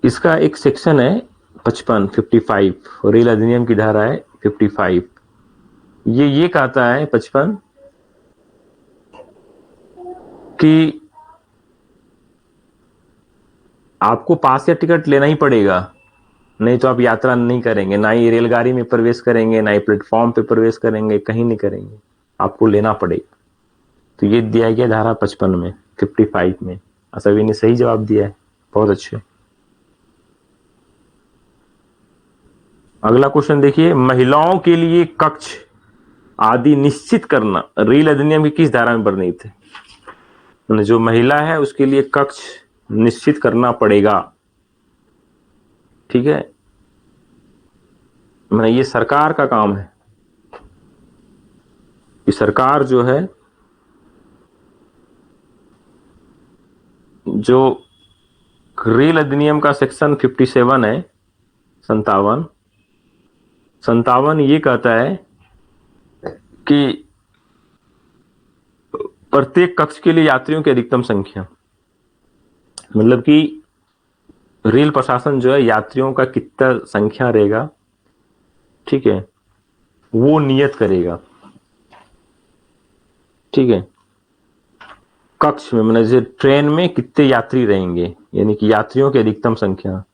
इसका एक सेक्शन है 55 रेल अधिनियम की धारा है 55। ये कहता है 55 कि आपको पास या टिकट लेना ही पड़ेगा, नहीं तो आप यात्रा नहीं करेंगे, ना ही रेलगाड़ी में प्रवेश करेंगे, ना ही प्लेटफॉर्म पे प्रवेश करेंगे, कहीं नहीं करेंगे, आपको लेना पड़ेगा। तो ये दिया गया धारा 55 में, 55 में। सभी ने सही जवाब दिया है, बहुत अच्छे। अगला क्वेश्चन देखिए, महिलाओं के लिए कक्ष आदि निश्चित करना रेल अधिनियम की किस धारा में वर्णित है? जो महिला है उसके लिए कक्ष निश्चित करना पड़ेगा, ठीक है। मैंने ये सरकार का काम है, कि सरकार जो है, जो रेल अधिनियम का सेक्शन 57 है, 57, 57 ये कहता है कि प्रत्येक कक्ष के लिए यात्रियों की अधिकतम संख्या, मतलब कि रेल प्रशासन जो है यात्रियों का कितना संख्या रहेगा, ठीक है, वो नियत करेगा, ठीक है। कक्ष में मतलब जैसे ट्रेन में कितने यात्री रहेंगे, यानी कि यात्रियों की अधिकतम संख्या,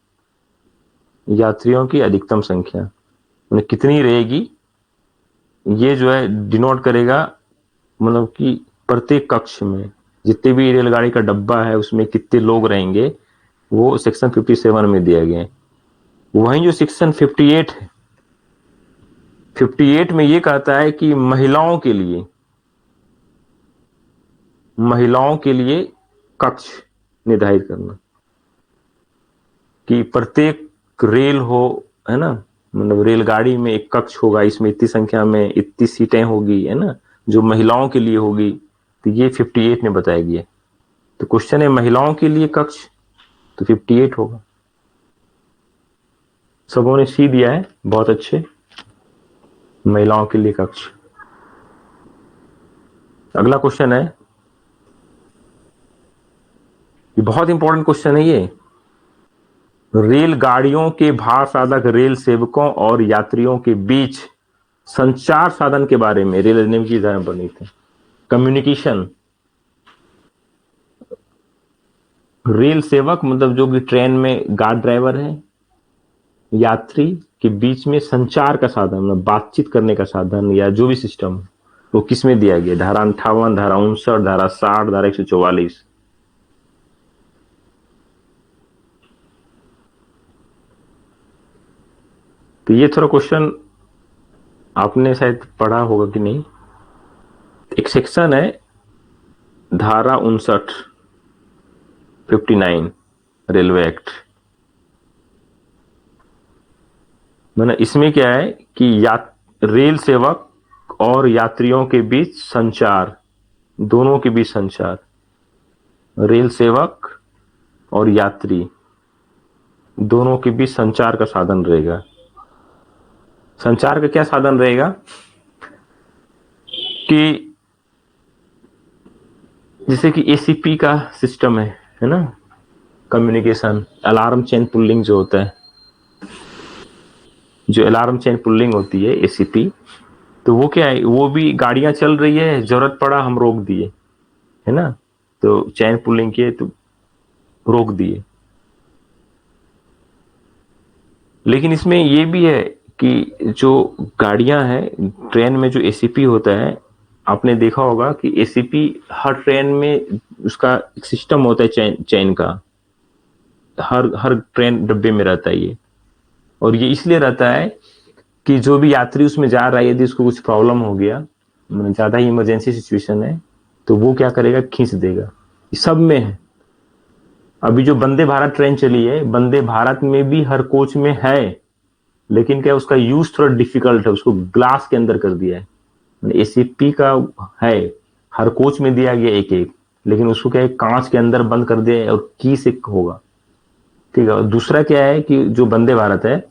यात्रियों की अधिकतम संख्या मतलब कितनी रहेगी, ये जो है डिनोट करेगा, मतलब कि प्रत्येक कक्ष में जितने भी रेलगाड़ी का डब्बा है उसमें कितने लोग रहेंगे, वो सेक्शन 57 में दिया गया है। वहीं जो सेक्शन 58 है, 58 में ये कहता है कि महिलाओं के लिए कक्ष निर्धारित करना, कि प्रत्येक रेल हो, है ना, मतलब रेलगाड़ी में एक कक्ष होगा, इसमें इतनी संख्या में इतनी सीटें होगी, है ना, जो महिलाओं के लिए होगी, तो ये 58 में बताया गया। तो क्वेश्चन है महिलाओं के लिए कक्ष, तो 58 होगा। सबों ने सी दिया है, बहुत अच्छे, महिलाओं के लिए कक्ष। अगला क्वेश्चन है, ये बहुत इंपॉर्टेंट क्वेश्चन है ये, रेलगाड़ियों के भार साधक रेल सेवकों और यात्रियों के बीच संचार साधन के बारे में रेल अधिनियम की धारा बनी थी। कम्युनिकेशन, रेल सेवक मतलब जो भी ट्रेन में गार्ड ड्राइवर है, यात्री के बीच में संचार का साधन मतलब बातचीत करने का साधन या जो भी सिस्टम, वो किस में दिया गया? धारा 58, धारा 59, धारा 60, धारा 144। तो ये थोड़ा क्वेश्चन आपने शायद पढ़ा होगा कि नहीं। एक सेक्शन है धारा 59, 59 रेलवे एक्ट, मैंने इसमें क्या है कि रेल सेवक और यात्रियों के बीच संचार, दोनों के बीच संचार, रेल सेवक और यात्री दोनों के बीच संचार का साधन रहेगा। संचार का क्या साधन रहेगा कि जैसे कि एसीपी का सिस्टम है, है ना, कम्युनिकेशन, अलार्म चेन पुलिंग जो होता है, जो अलार्म चेन पुलिंग होती है एसीपी, तो वो क्या है, वो भी गाड़ियां चल रही है, जरूरत पड़ा हम रोक दिए, है ना, तो चेन पुलिंग किए तो रोक दिए। लेकिन इसमें ये भी है कि जो गाड़ियां हैं, ट्रेन में जो एसीपी होता है, आपने देखा होगा कि एसीपी हर ट्रेन में उसका एक सिस्टम होता है, चैन चैन का, हर हर ट्रेन डब्बे में रहता है ये। और ये इसलिए रहता है कि जो भी यात्री उसमें जा रहा है, यदि उसको कुछ प्रॉब्लम हो गया, मतलब ज्यादा ही इमरजेंसी सिचुएशन है, तो वो क्या करेगा, खींच देगा। ये सब में है। अभी जो वंदे भारत ट्रेन चली है, वंदे भारत में भी हर कोच में है, लेकिन क्या उसका यूज थोड़ा डिफिकल्ट है, उसको ग्लास के अंदर कर दिया है। एसीपी का है, हर कोच में दिया गया एक एक, लेकिन उसको क्या है, कांच के अंदर बंद कर दिया है और की से होगा। ठीक है। और दूसरा क्या है कि जो वंदे भारत है,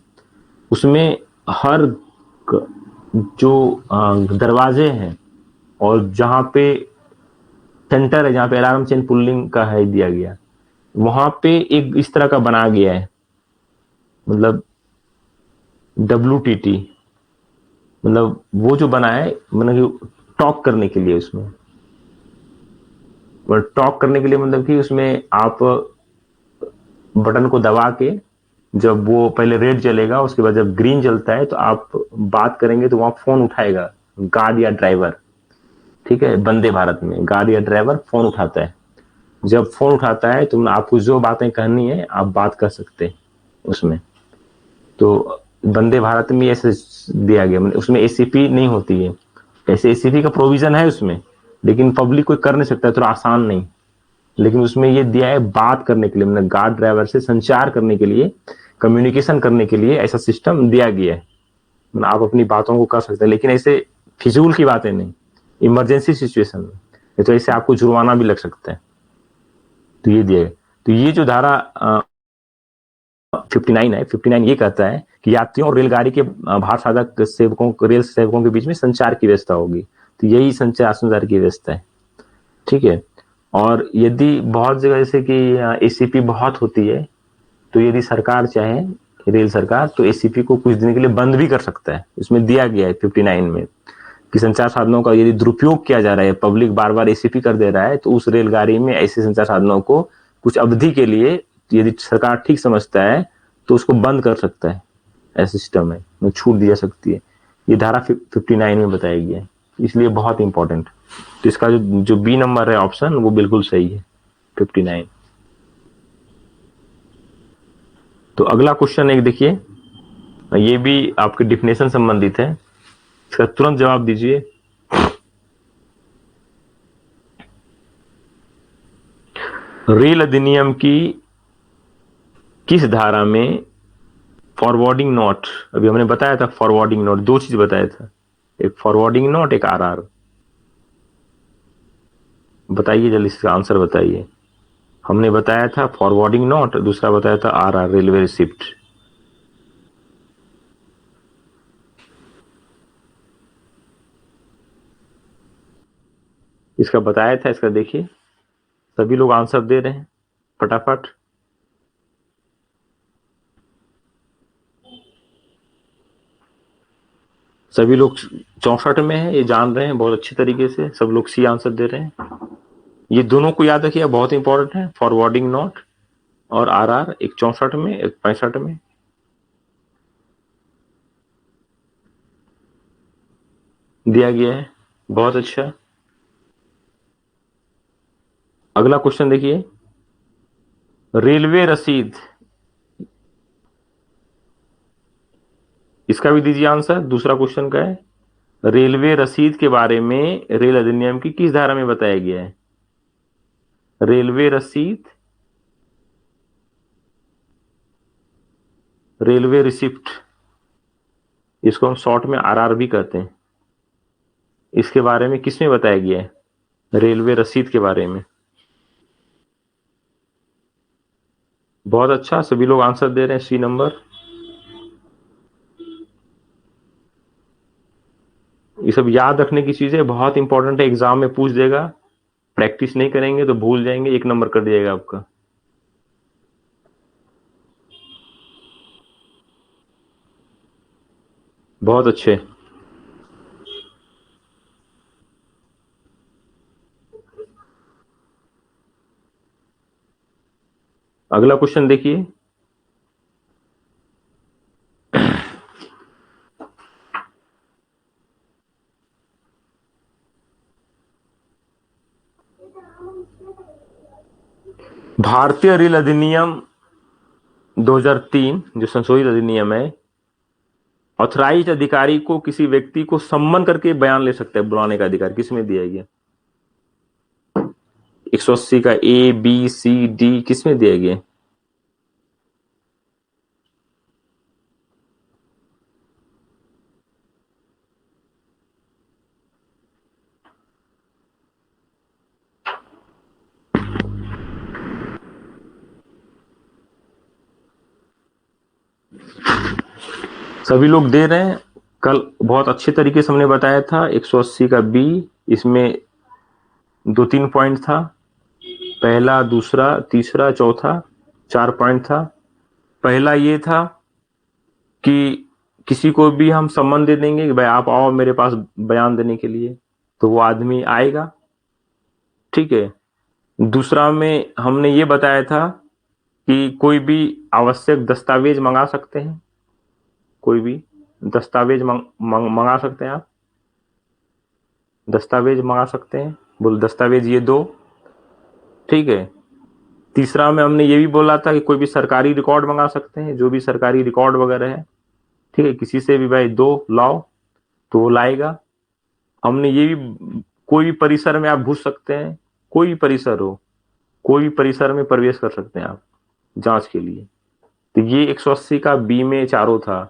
उसमें हर जो दरवाजे हैं और जहां पे सेंटर है, जहां पे अलार्म चेन पुलिंग का है दिया गया, वहां पे एक इस तरह का बना गया है, मतलब WTT, मतलब वो जो बना है, मतलब कि टॉक करने के लिए, उसमें टॉक करने के लिए, मतलब कि उसमें आप बटन को दबा के, जब वो पहले रेड जलेगा, उसके बाद जब ग्रीन जलता है तो आप बात करेंगे तो वहां फोन उठाएगा गार्ड या ड्राइवर। ठीक है, वंदे भारत में गार्ड या ड्राइवर फोन उठाता है। जब फोन उठाता है तो आपको जो बातें कहनी है आप बात कर सकते हैं उसमें। तो वंदे भारत में ऐसे दिया गया, मतलब उसमें एसीपी नहीं होती है। ऐसे एसीपी का प्रोविजन है उसमें, लेकिन पब्लिक कोई कर नहीं सकता, थोड़ा आसान नहीं। लेकिन उसमें ये दिया है बात करने के लिए, मतलब गार्ड ड्राइवर से संचार करने के लिए, कम्युनिकेशन करने के लिए ऐसा सिस्टम दिया गया है। मतलब आप अपनी बातों को कर सकते हैं, लेकिन ऐसे फिजूल की बातें नहीं, इमरजेंसी सिचुएशन में, नहीं तो ऐसे आपको जुर्माना भी लग सकता है। तो ये दिया है। तो ये जो धारा 59 है, 59 ये कहता है कि यात्रियों और रेलगाड़ी के भार साधक सेवकों, रेल सेवकों के बीच में संचार की व्यवस्था होगी। तो यही संचार की व्यवस्था है। ठीक है। और यदि बहुत जगह जैसे कि एसीपी बहुत होती है, तो यदि सरकार चाहे, रेल सरकार, तो एसीपी को कुछ दिन के लिए बंद भी कर सकता है। इसमें दिया गया है 59 में कि संचार साधनों का यदि दुरुपयोग किया जा रहा है, पब्लिक बार बार एसीपी कर दे रहा है, तो उस रेलगाड़ी में ऐसे संचार साधनों को कुछ अवधि के लिए, यदि सरकार ठीक समझता है, तो उसको बंद कर सकता है। ऐसा सिस्टम है, छूट दी जा सकती है। ये धारा 59 में बताया गया है, इसलिए बहुत इंपॉर्टेंट। तो इसका जो जो बी नंबर है ऑप्शन, वो बिल्कुल सही है, 59। तो अगला क्वेश्चन एक देखिए, ये भी आपके डिफिनेशन संबंधित है, इसका तुरंत जवाब दीजिए। रेल अधिनियम की किस धारा में फॉरवर्डिंग नोट, अभी हमने बताया था फॉरवर्डिंग नोट, दो चीज बताया था, एक फॉरवर्डिंग नोट, एक आरआर। बताइए जल्दी, इसका आंसर बताइए। हमने बताया था फॉरवर्डिंग नोट, दूसरा बताया था आरआर, रेलवे रिसिप्ट। इसका बताया था, इसका देखिए, सभी लोग आंसर दे रहे हैं फटाफट। सभी लोग 64 में है, ये जान रहे हैं बहुत अच्छे तरीके से, सब लोग सी आंसर दे रहे हैं। ये दोनों को याद रखिए, बहुत इंपॉर्टेंट है, फॉरवर्डिंग नोट और आरआर, एक 64 में, एक 65 में। दिया गया है, बहुत अच्छा। अगला क्वेश्चन देखिए, रेलवे रसीद, इसका भी दीजिए आंसर, दूसरा क्वेश्चन का है, रेलवे रसीद के बारे में रेल अधिनियम की किस धारा में बताया गया है। रेलवे रसीद, रेलवे रिसिप्ट, इसको हम शॉर्ट में आरआर भी कहते हैं, इसके बारे में किसमें बताया गया है, रेलवे रसीद के बारे में। बहुत अच्छा, सभी लोग आंसर दे रहे हैं, सी नंबर। ये सब याद रखने की चीजें, बहुत इंपॉर्टेंट है, एग्जाम में पूछ देगा। प्रैक्टिस नहीं करेंगे तो भूल जाएंगे, 1 नंबर कर दिएगा आपका। बहुत अच्छे। अगला क्वेश्चन देखिए। भारतीय रेल अधिनियम 2003 जो संशोधित अधिनियम है, ऑथराइज अधिकारी को किसी व्यक्ति को सम्मन करके बयान ले सकता है, बुलाने का अधिकार किसमें दिया गया? 180 का ए बी सी डी किसमें दिया गया? सभी लोग दे रहे हैं। कल बहुत अच्छे तरीके से हमने बताया था। 180 का बी, इसमें 2-3 पॉइंट था, पहला, दूसरा, तीसरा, चौथा, 4 पॉइंट था। पहला ये था कि किसी को भी हम सम्मन दे देंगे कि भाई आप आओ मेरे पास बयान देने के लिए, तो वो आदमी आएगा, ठीक है। दूसरा में हमने ये बताया था कि कोई भी आवश्यक दस्तावेज मंगा सकते हैं, कोई भी दस्तावेज मंगा सकते हैं आप, दस्तावेज मंगा सकते हैं, बोल दस्तावेज ये दो, ठीक है। तीसरा में हमने ये भी बोला था कि कोई भी सरकारी रिकॉर्ड मंगा सकते हैं, जो भी सरकारी रिकॉर्ड वगैरह है, ठीक है, किसी से भी भाई दो लाओ तो वो लाएगा। हमने ये भी, कोई भी परिसर में आप घुस सकते हैं, कोई भी परिसर हो, कोई भी परिसर में प्रवेश कर सकते हैं आप जांच के लिए। तो ये 180 का बी में चारों था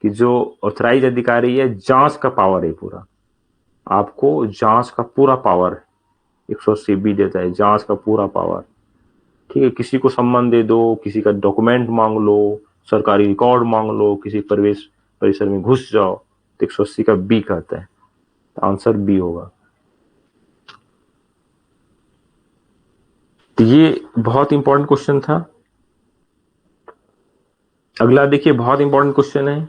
कि जो ऑथराइज अधिकारी है, जांच का पावर है पूरा, आपको जांच का पूरा पावर 180 बी देता है, जांच का पूरा पावर, ठीक है। किसी को सम्मन दे दो, किसी का डॉक्यूमेंट मांग लो, सरकारी रिकॉर्ड मांग लो, किसी प्रवेश परिसर में घुस जाओ, तो 180 का बी कहता है, तो आंसर बी होगा। तो ये बहुत इंपॉर्टेंट क्वेश्चन था। अगला देखिए, बहुत इंपॉर्टेंट क्वेश्चन है।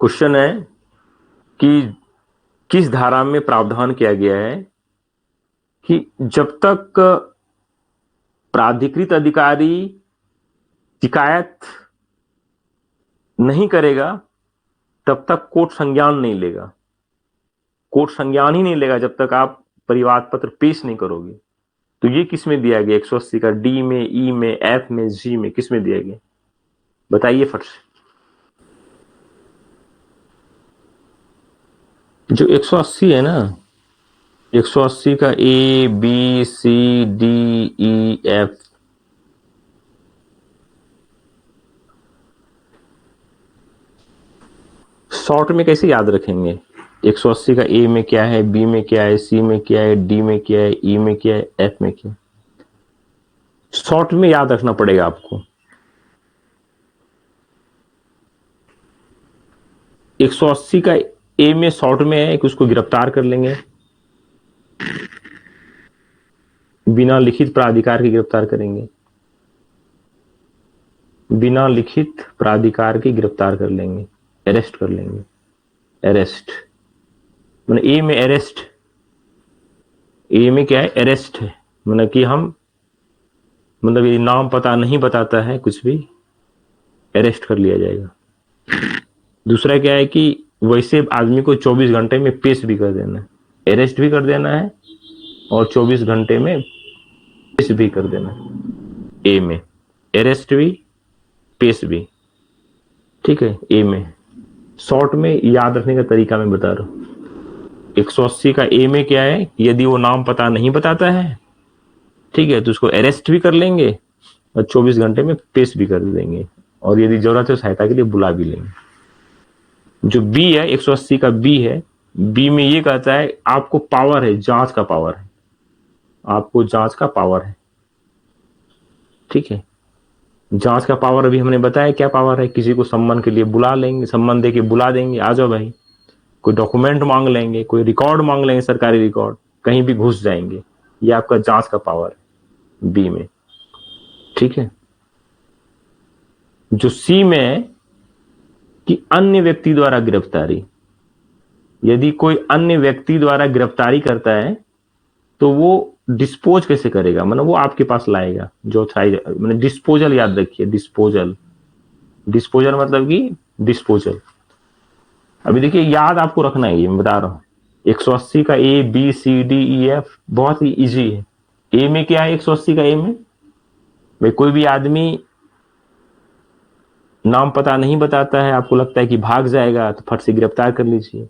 क्वेश्चन है कि किस धारा में प्रावधान किया गया है कि जब तक प्राधिकृत अधिकारी शिकायत नहीं करेगा तब तक कोर्ट संज्ञान नहीं लेगा, कोर्ट संज्ञान ही नहीं लेगा जब तक आप परिवाद पत्र पेश नहीं करोगे। तो ये किस में दिया गया? 180 का डी में, ई में, एफ में, जी में, किस में दिया गया? बताइए फट से। जो 180 है ना, 180 का A B C D E F, short में कैसे याद रखेंगे? 180 का ए में क्या है, बी में क्या है, सी में क्या है, डी में क्या है, ई में क्या है, एफ में क्या है? शॉर्ट में याद रखना पड़ेगा आपको। 180 का ए में शॉर्ट में है कि उसको गिरफ्तार कर लेंगे, बिना लिखित प्राधिकार के गिरफ्तार करेंगे, बिना लिखित प्राधिकार के गिरफ्तार कर लेंगे, अरेस्ट कर लेंगे। अरेस्ट मतलब ए में अरेस्ट, ए में क्या है? अरेस्ट है, मतलब कि हम, मतलब ये नाम पता नहीं बताता है कुछ भी, अरेस्ट कर लिया जाएगा। दूसरा क्या है कि वैसे आदमी को 24 घंटे में पेश भी कर देना है, अरेस्ट भी कर देना है और 24 घंटे में पेश भी कर देना है। ए में अरेस्ट भी, पेश भी, ठीक है। ए में शॉर्ट में याद रखने का तरीका मैं बता रहा हूं। 180 का ए में क्या है? यदि वो नाम पता नहीं बताता है, ठीक है, तो उसको अरेस्ट भी कर लेंगे और 24 घंटे में पेश भी कर देंगे, और यदि जरूरत है सहायता के लिए बुला भी लेंगे। जो बी है, 180 का बी है, बी में ये कहता है आपको पावर है, जांच का पावर है, आपको जांच का पावर है, ठीक है। जांच का पावर अभी हमने बताया क्या पावर है। किसी को सम्मन के लिए बुला लेंगे, सम्मन दे के बुला देंगे, आ जाओ भाई, कोई डॉक्यूमेंट मांग लेंगे, कोई रिकॉर्ड मांग लेंगे, सरकारी रिकॉर्ड, कहीं भी घुस जाएंगे, ये आपका जांच का पावर है। बी में, ठीक है। जो सी में है कि अन्य व्यक्ति द्वारा गिरफ्तारी, यदि कोई अन्य व्यक्ति द्वारा गिरफ्तारी करता है तो वो डिस्पोज कैसे करेगा, मतलब वो आपके पास लाएगा जो मतलब डिस्पोजल, याद रखिए डिस्पोजल, डिस्पोजल मतलब कि डिस्पोजल। अभी देखिए याद आपको रखना है, ये मैं बता रहा हूं 180 का A B C D E F बहुत ही इजी है। ए में क्या है 180 का ए में, भाई कोई भी आदमी नाम पता नहीं बताता है, आपको लगता है कि भाग जाएगा तो फट से गिरफ्तार कर लीजिए।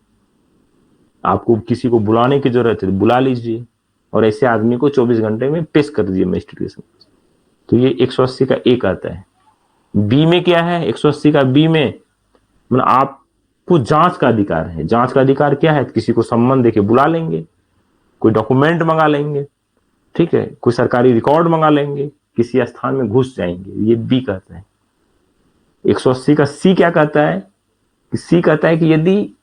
आपको किसी को बुलाने की जरूरत है तो बुला लीजिए और ऐसे आदमी को 24 घंटे में पेश कर दीजिए मजिस्ट्रेट के समक्ष। तो ये 180 का एक आता है। बी में क्या है 180 का बी में, मतलब आपको जांच का अधिकार है। जांच का अधिकार क्या है, किसी को सम्मन देके बुला लेंगे, कोई डॉक्यूमेंट मंगा लेंगे, ठीक है, कोई सरकारी रिकॉर्ड मंगा लेंगे, किसी स्थान में घुस जाएंगे, ये बी कहता है। 180 का सी क्या कहता है, सी कहता है कि यदि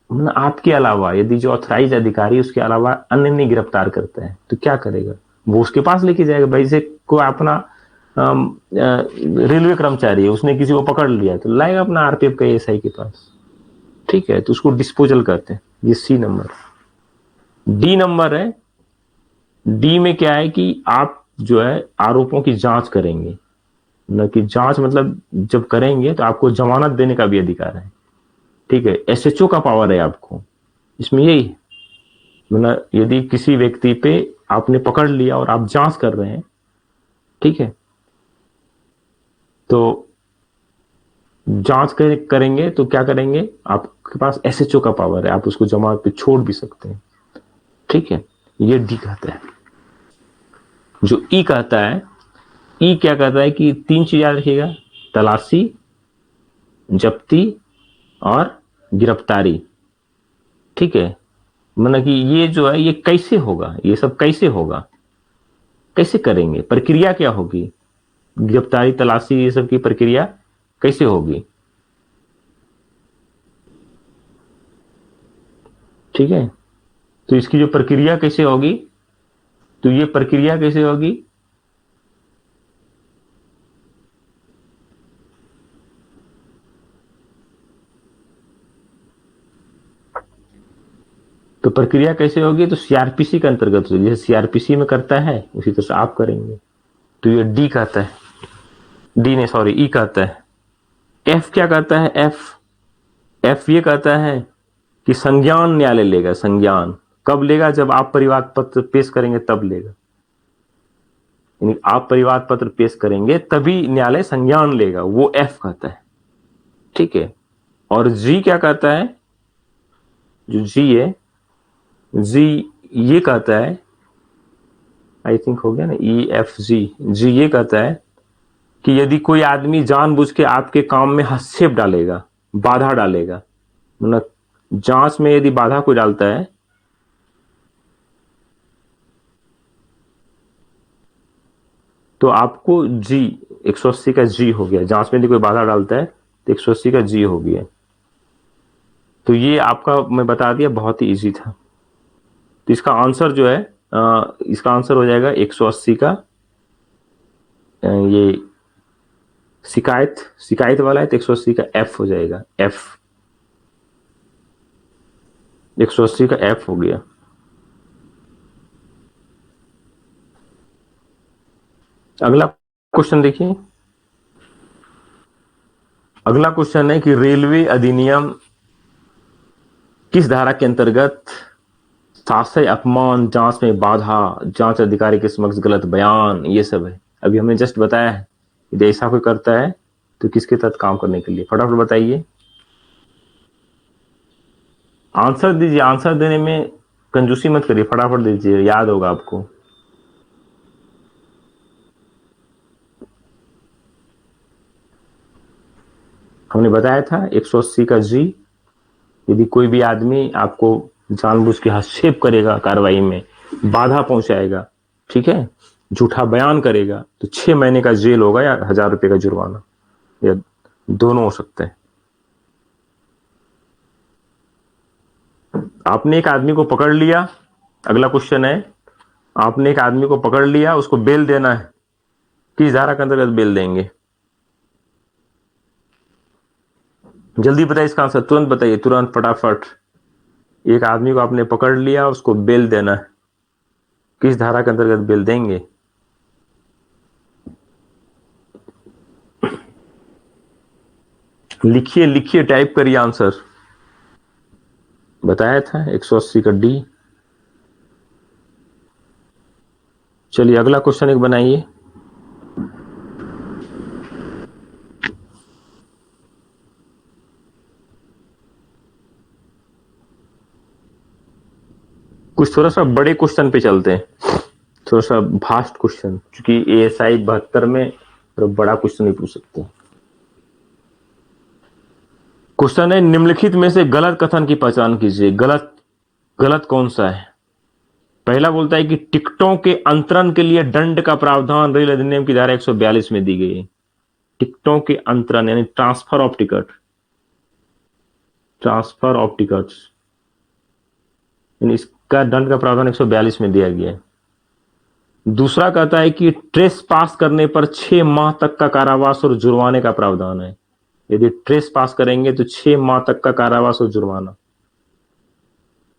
मतलब आपके अलावा यदि जो ऑथराइज अधिकारी उसके अलावा अन्य नहीं गिरफ्तार करता है तो क्या करेगा, वो उसके पास लेके जाएगा। भाई से कोई अपना रेलवे कर्मचारी है, उसने किसी को पकड़ लिया तो लाएगा अपना आरपीएफ का एएसआई के पास, ठीक है, तो उसको डिस्पोजल करते हैं। ये सी नंबर। डी नंबर है, डी में क्या है कि आप जो है आरोपों की जांच करेंगे, न कि जांच मतलब जब करेंगे तो आपको जमानत देने का भी अधिकार है, ठीक है, एसएचओ का पावर है आपको इसमें। यही मतलब यदि किसी व्यक्ति पे आपने पकड़ लिया और आप जांच कर रहे हैं, ठीक है, तो जांच करेंगे तो क्या करेंगे, आपके पास एसएचओ का पावर है, आप उसको जमानत पे छोड़ भी सकते हैं, ठीक है। ये डी कहता है। जो ई कहता है, ई क्या कहता है कि 3 चीज याद रखिएगा, तलाशी, जब्ती और गिरफ्तारी, ठीक है। मतलब कि ये जो है ये कैसे होगा, ये सब कैसे होगा, कैसे करेंगे, प्रक्रिया क्या होगी, गिरफ्तारी तलाशी ये सब की प्रक्रिया कैसे होगी, ठीक है। तो इसकी जो प्रक्रिया कैसे होगी, तो ये प्रक्रिया कैसे होगी, तो प्रक्रिया कैसे होगी, तो सीआरपीसी के अंतर्गत होगी, जैसे सीआरपीसी में करता है उसी तरह से आप करेंगे। तो ये डी कहता है, डी ने सॉरी ई कहता है। एफ क्या कहता है, एफ, एफ ये कहता है कि संज्ञान न्यायालय लेगा। संज्ञान कब लेगा, जब आप परिवाद पत्र पेश करेंगे तब लेगा, यानी आप परिवाद पत्र पेश करेंगे तभी न्यायालय संज्ञान लेगा, वो एफ कहता है, ठीक है। और जी क्या कहता है, जो जी है, जी ये कहता है, आई थिंक हो गया ना, ई एफ जी, जी ये कहता है कि यदि कोई आदमी जानबूझ के आपके काम में हस्तक्षेप डालेगा, बाधा डालेगा, मतलब जांच में यदि बाधा कोई डालता है, तो आपको जी 180 का जी हो गया। जांच में यदि कोई बाधा डालता है तो 180 का जी हो गया। तो ये आपका मैं बता दिया, बहुत ही इजी था। तो इसका आंसर जो है इसका आंसर हो जाएगा 180 का ये शिकायत, शिकायत वाला है तो 180 का एफ हो जाएगा, एफ 180 का एफ हो गया। अगला क्वेश्चन देखिए, अगला क्वेश्चन है कि रेलवे अधिनियम किस धारा के अंतर्गत शासय अपमान, जांच में बाधा, जांच अधिकारी के समक्ष गलत बयान, ये सब है। अभी हमने जस्ट बताया है यदि ऐसा कोई करता है तो किसके तहत काम करने के लिए, फटाफट बताइए, आंसर दीजिए। आंसर देने में कंजूसी मत करिए, फटाफट दीजिए, याद होगा आपको। हमने बताया था 180 का जी, यदि कोई भी आदमी आपको जानबूझ के हस्तक्षेप करेगा, कार्रवाई में बाधा पहुंचाएगा, ठीक है, झूठा बयान करेगा तो 6 महीने का जेल होगा या 1000 रुपए का जुर्माना, या दोनों हो सकते हैं। आपने एक आदमी को पकड़ लिया, अगला क्वेश्चन है आपने एक आदमी को पकड़ लिया, उसको बेल देना है, किस धारा के अंतर्गत बेल देंगे? जल्दी बताइए इसका आंसर, तुरंत बताइए, तुरंत फटाफट। एक आदमी को आपने पकड़ लिया, उसको बेल देना है, किस धारा के अंतर्गत बेल देंगे? लिखिए लिखिए, टाइप करिए आंसर। बताया था 180 का डी। चलिए अगला क्वेश्चन एक बनाइए। कुछ थोड़ा सा बड़े क्वेश्चन पे चलते हैं, थोड़ा सा भास्ट क्वेश्चन, क्योंकि एएसआई 72 में तो बड़ा क्वेश्चन नहीं पूछ सकते। क्वेश्चन है, निम्नलिखित में से गलत कथन की पहचान कीजिए। गलत गलत कौन सा है? पहला बोलता है कि टिकटों के अंतरण के लिए दंड का प्रावधान रेल अधिनियम की धारा 142 में दी गई है। टिकटों के अंतरण यानी transfer of ticket, transfer of tickets, यानी इसका दंड का प्रावधान 142 में दिया गया है। दूसरा कहता है कि ट्रेस पास करने पर 6 माह तक का कारावास और जुर्माने का प्रावधान है। यदि ट्रेस पास करेंगे तो 6 माह तक का कारावास और जुर्माना।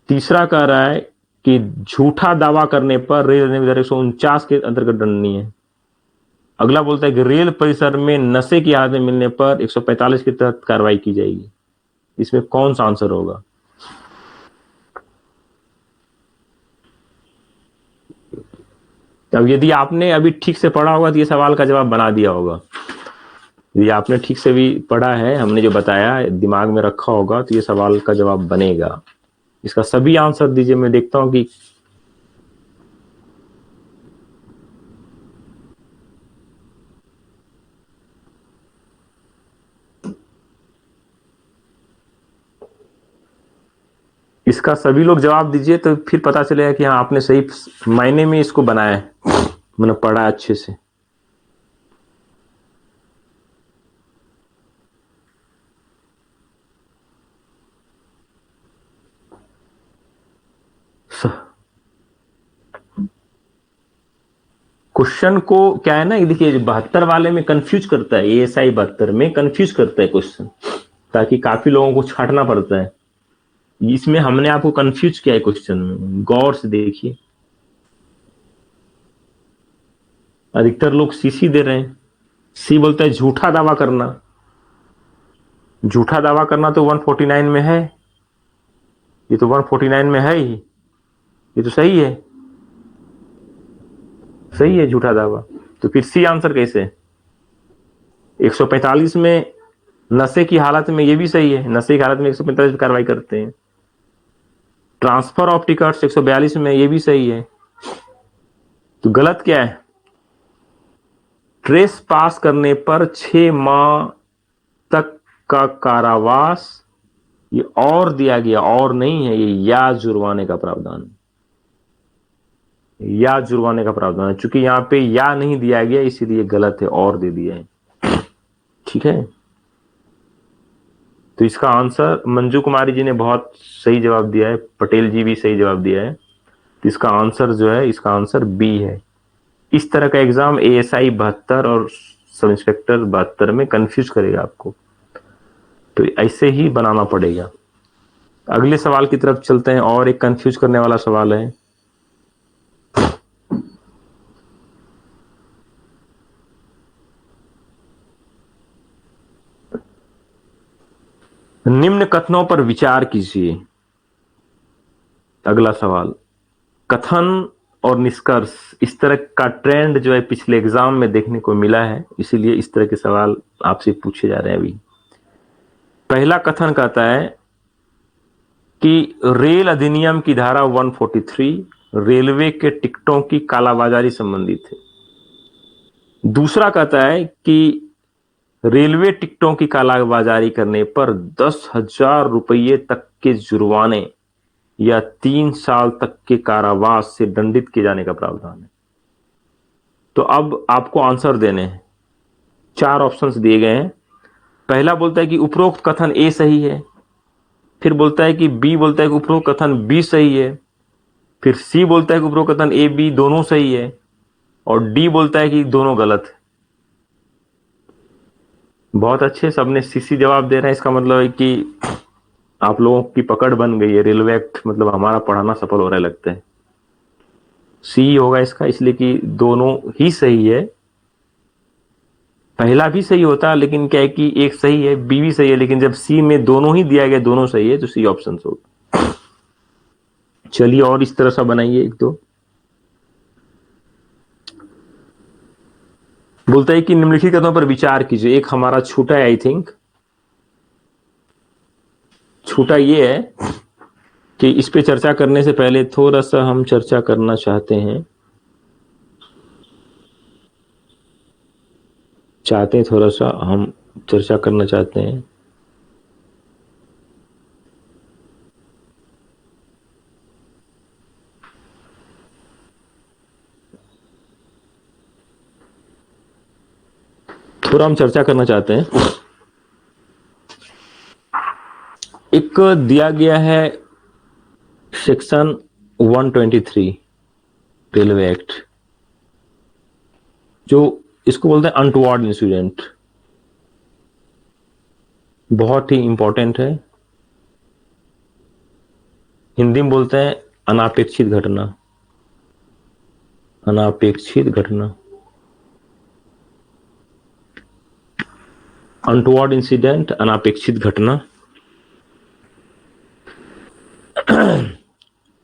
तीसरा कह रहा है कि झूठा दावा करने पर रेल अधिनियम 149 के अंतर्गत दंडनीय है। अगला बोलता है कि रेल परिसर में नशे की हालत में मिलने पर 145 के तहत कार्रवाई की जाएगी। इसमें कौन सा आंसर होगा? अब यदि आपने अभी ठीक से पढ़ा होगा तो ये सवाल का जवाब बना दिया होगा। यदि आपने ठीक से भी पढ़ा है, हमने जो बताया दिमाग में रखा होगा, तो ये सवाल का जवाब बनेगा। इसका सभी आंसर दीजिए, मैं देखता हूं कि इसका सभी लोग जवाब दीजिए, तो फिर पता चलेगा कि हाँ आपने सही मायने में इसको बनाया है, मैंने पढ़ा अच्छे से। क्वेश्चन को क्या है ना, देखिए 72 वाले में कंफ्यूज करता है, एएसआई 72 में कंफ्यूज करता है क्वेश्चन, ताकि काफी लोगों को छाटना पड़ता है। इसमें हमने आपको कंफ्यूज किया है क्वेश्चन में, गौर से देखिए। अधिकतर लोग सीसी दे रहे हैं। सी बोलता है झूठा दावा करना। झूठा दावा करना तो 149 में है, ये तो 149 में है ही, ये तो सही है, सही है झूठा दावा। तो फिर सी आंसर कैसे? 145 में नशे की हालत में, ये भी सही है, नशे की हालत में 145 कार्रवाई करते हैं। ट्रांसफर ऑफ टिकट्स 142 में, ये भी सही है। तो गलत क्या है? ट्रेस पास करने पर 6 माह तक का कारावास, ये और दिया गया, और नहीं है, ये या जुर्माने का प्रावधान, या जुर्माने का प्रावधान है। चूंकि यहां पे या नहीं दिया गया इसीलिए गलत है, और दे दिया है। ठीक है, तो इसका आंसर मंजू कुमारी जी ने बहुत सही जवाब दिया है, पटेल जी भी सही जवाब दिया है। तो इसका आंसर जो है, इसका आंसर बी है। इस तरह का एग्जाम एएसआई 72 और सब इंस्पेक्टर 72 में कंफ्यूज करेगा आपको, तो ऐसे ही बनाना पड़ेगा। अगले सवाल की तरफ चलते हैं, और एक कंफ्यूज करने वाला सवाल है। निम्न कथनों पर विचार कीजिए। अगला सवाल, कथन और निष्कर्ष, इस तरह का ट्रेंड जो है पिछले एग्जाम में देखने को मिला है, इसीलिए इस तरह के सवाल आपसे पूछे जा रहे हैं अभी। पहला कथन कहता है कि रेल अधिनियम की धारा 143 रेलवे के टिकटों की कालाबाजारी संबंधित है। दूसरा कहता है कि रेलवे टिकटों की कालाबाजारी करने पर 10,000 रुपये तक के जुर्माने या 3 साल तक के कारावास से दंडित किए जाने का प्रावधान है। तो अब आपको आंसर देने हैं, 4 ऑप्शंस दिए गए हैं। पहला बोलता है कि उपरोक्त कथन ए सही है, फिर बोलता है कि बी बोलता है कि उपरोक्त कथन बी सही है, फिर सी बोलता है कि उपरोक्त कथन ए बी दोनों सही है, और डी बोलता है कि दोनों गलत है। बहुत अच्छे, सबने सी सी जवाब दे रहे हैं। इसका मतलब है कि आप लोगों की पकड़ बन गई है। रेलवे एक्ट मतलब हमारा पढ़ाना सफल हो रहा है लगता है। सी होगा इसका, इसलिए कि दोनों ही सही है। पहला भी सही होता, लेकिन क्या है कि एक सही है, बी भी सही है, लेकिन जब सी में दोनों ही दिया गया, दोनों सही है, तो सी ऑप्शन होगा। चलिए और इस तरह से बनाइए एक दो। बोलता है कि निम्नलिखित कथनों पर विचार कीजिए। एक हमारा छूटा है, आई थिंक छूटा ये है कि इस पे चर्चा करने से पहले थोड़ा सा हम चर्चा करना चाहते हैं थोड़ा सा हम चर्चा करना चाहते हैं। थोड़ा हम चर्चा करना चाहते हैं। एक दिया गया है सेक्शन 123 रेलवे एक्ट, जो इसको बोलते हैं अनटुवर्ड इंसिडेंट। बहुत ही इंपॉर्टेंट है। हिंदी में बोलते हैं अनापेक्षित घटना। अनापेक्षित घटना, अनटुवर्ड इंसिडेंट, अनापेक्षित घटना।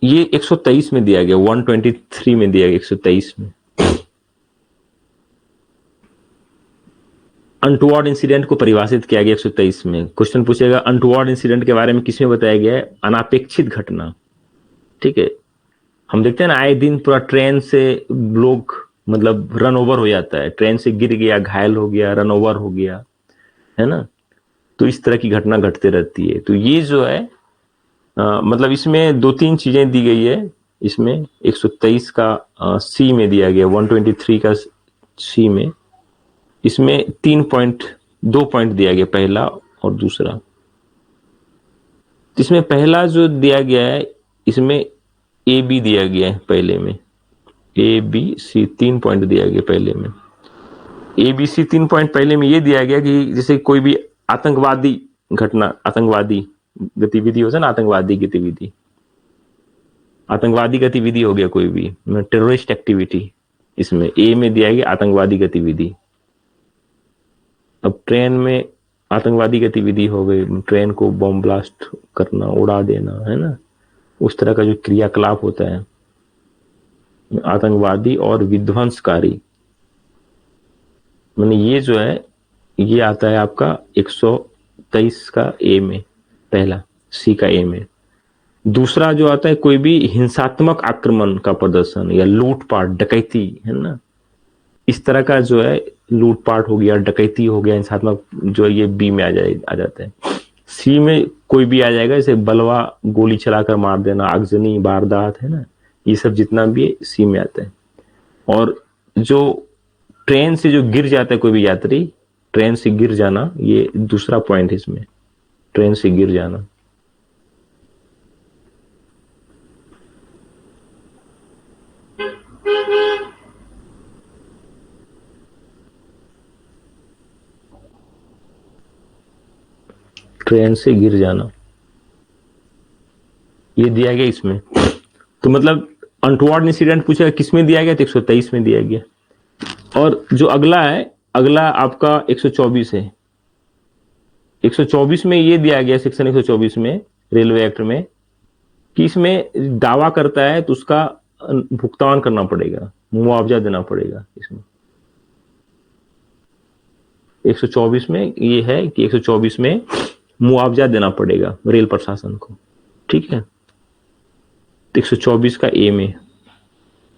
ये 123 में दिया गया, 123 में दिया गया, 123 में। अनटुवर्ड इंसिडेंट को परिभाषित किया गया 123 में। क्वेश्चन पूछेगा अनटुवर्ड इंसिडेंट के बारे में किसमें बताया गया है? अनापेक्षित घटना। ठीक है, हम देखते हैं ना आए दिन पूरा ट्रेन से लोग मतलब रन ओवर हो जाता है, ट्रेन से गिर गया, घायल हो गया, रन ओवर हो गया, है ना। तो इस तरह की घटना घटते रहती है। तो ये जो है मतलब इसमें दो तीन चीजें दी गई है। इसमें 123 का सी में दिया गया, 123 का सी में, इसमें 2 पॉइंट दिया गया, पहला और दूसरा। इसमें पहला जो दिया गया है, इसमें ए बी दिया गया है पहले में, ए बी सी 3 पॉइंट दिया गया पहले में। ए बी सी 3 पॉइंट पहले में ये दिया गया कि जैसे कोई भी आतंकवादी घटना, आतंकवादी गतिविधि हो, ना आतंकवादी गतिविधि, आतंकवादी गतिविधि हो गया कोई भी टेररिस्ट एक्टिविटी, इसमें ए में दिया गया आतंकवादी गतिविधि। अब ट्रेन में आतंकवादी गतिविधि हो गई, ट्रेन को बम ब्लास्ट करना, उड़ा देना, है ना, उस तरह का जो क्रियाकलाप होता है आतंकवादी और विध्वंसकारी, मैंने ये जो है ये आता है आपका 123 का ए में, पहला सी का ए में। दूसरा जो आता है कोई भी हिंसात्मक आक्रमण का प्रदर्शन या लूटपाट, डकैती, है ना, इस तरह का जो है लूटपाट हो गया, डकैती हो गया, हिंसात्मक, जो ये बी में आ जाता है। सी में कोई भी आ जाएगा, जैसे बलवा, गोली चलाकर मार देना, आगजनी, वारदात, है ना, ये सब जितना भी है सी में आता है। और जो ट्रेन से जो गिर जाता है कोई भी यात्री, ट्रेन से गिर जाना, ये दूसरा पॉइंट है इसमें, ट्रेन से गिर जाना। ट्रेन से गिर जाना ये दिया गया इसमें। तो मतलब अनटुवर्ड इंसिडेंट पूछा किसमें दिया गया, तो 123 में दिया गया। और जो अगला है, अगला आपका 124 है। 124 में ये दिया गया, सेक्शन 124 में रेलवे एक्ट में, कि इसमें दावा करता है तो उसका भुगतान करना पड़ेगा, मुआवजा देना पड़ेगा। इसमें 124 में ये है कि 124 में मुआवजा देना पड़ेगा रेल प्रशासन को। ठीक है, 124 का ए में,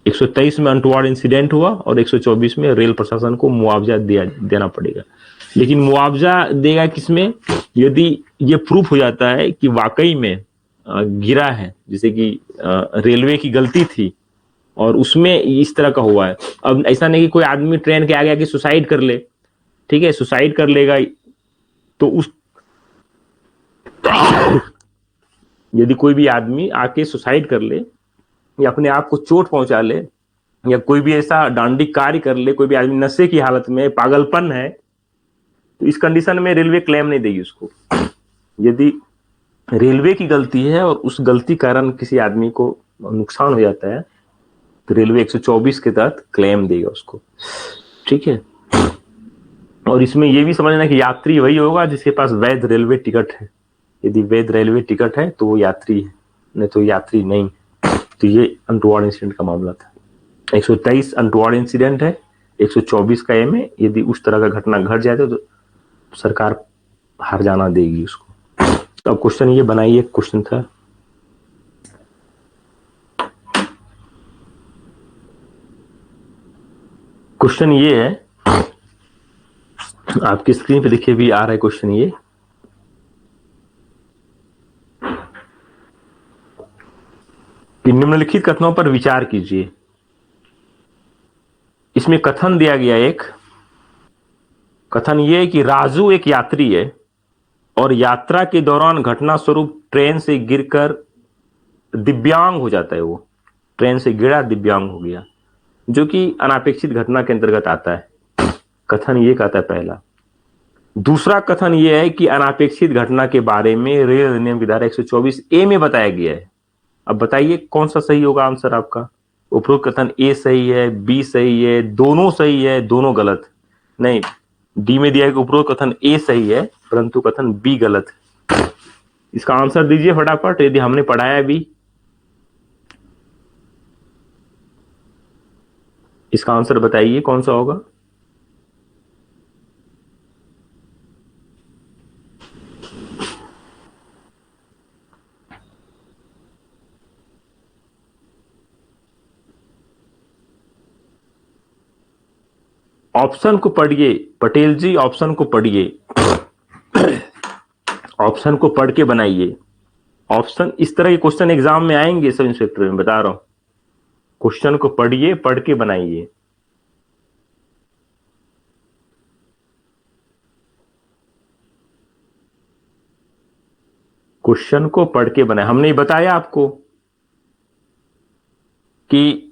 123 में अनटुवर्ड इंसिडेंट हुआ और 124 में रेल प्रशासन को मुआवजा देना पड़ेगा। लेकिन मुआवजा देगा किसमें? यदि ये प्रूफ हो जाता है कि वाकई में गिरा है, जैसे कि रेलवे की गलती थी और उसमें इस तरह का हुआ है। अब ऐसा नहीं कि कोई आदमी ट्रेन के आगे आके सुसाइड कर ले, ठीक है, सुसाइड कर लेगा तो उस यदि कोई भी आदमी आके सुसाइड कर ले या अपने आप को चोट पहुंचा ले, या कोई भी ऐसा डांडिक कार्य कर ले, कोई भी आदमी नशे की हालत में, पागलपन है, तो इस कंडीशन में रेलवे क्लेम नहीं देगी उसको। यदि रेलवे की गलती है और उस गलती कारण किसी आदमी को नुकसान हो जाता है, तो रेलवे 124 के तहत क्लेम देगा उसको। ठीक है। और इसमें यह भी समझना कि यात्री वही होगा जिसके पास वैध रेलवे टिकट है। यदि वैध रेलवे टिकट है तो वो यात्री है, नहीं तो यात्री नहीं। तो ये अनटुवर्ड इंसिडेंट का मामला था। 123 अनटुवर्ड इंसिडेंट है, 124 का एम है। यदि उस तरह का घटना घट जाए तो सरकार हर्जाना देगी उसको। तो अब क्वेश्चन ये बनाइए, क्वेश्चन था क्वेश्चन ये है, आपकी स्क्रीन पे देखिए भी आ रहा है क्वेश्चन ये कि निम्नलिखित कथनों पर विचार कीजिए। इसमें कथन दिया गया, एक कथन ये है कि राजू एक यात्री है और यात्रा के दौरान घटना स्वरूप ट्रेन से गिरकर दिव्यांग हो जाता है। वो ट्रेन से गिरा, दिव्यांग हो गया, जो कि अनापेक्षित घटना के अंतर्गत आता है। कथन ये कहता है पहला। दूसरा कथन यह है कि अनापेक्षित घटना के बारे में रेल अधिनियम की धारा 124 ए में बताया गया है। अब बताइए कौन सा सही होगा आंसर आपका। उपरोक्त कथन ए सही है, बी सही है, दोनों सही है, दोनों गलत। नहीं, डी में दिया है कि उपरोक्त कथन ए सही है परंतु कथन बी गलत है। इसका आंसर दीजिए फटाफट, यदि हमने पढ़ाया भी। इसका आंसर बताइए कौन सा होगा। ऑप्शन को पढ़िए पटेल जी, ऑप्शन को पढ़िए, ऑप्शन को पढ़ के बनाइए। ऑप्शन, इस तरह के क्वेश्चन एग्जाम में आएंगे सब इंस्पेक्टर में, बता रहा हूं। क्वेश्चन को पढ़िए, पढ़ के बनाइए। क्वेश्चन को पढ़ के बनाए। हमने बताया आपको कि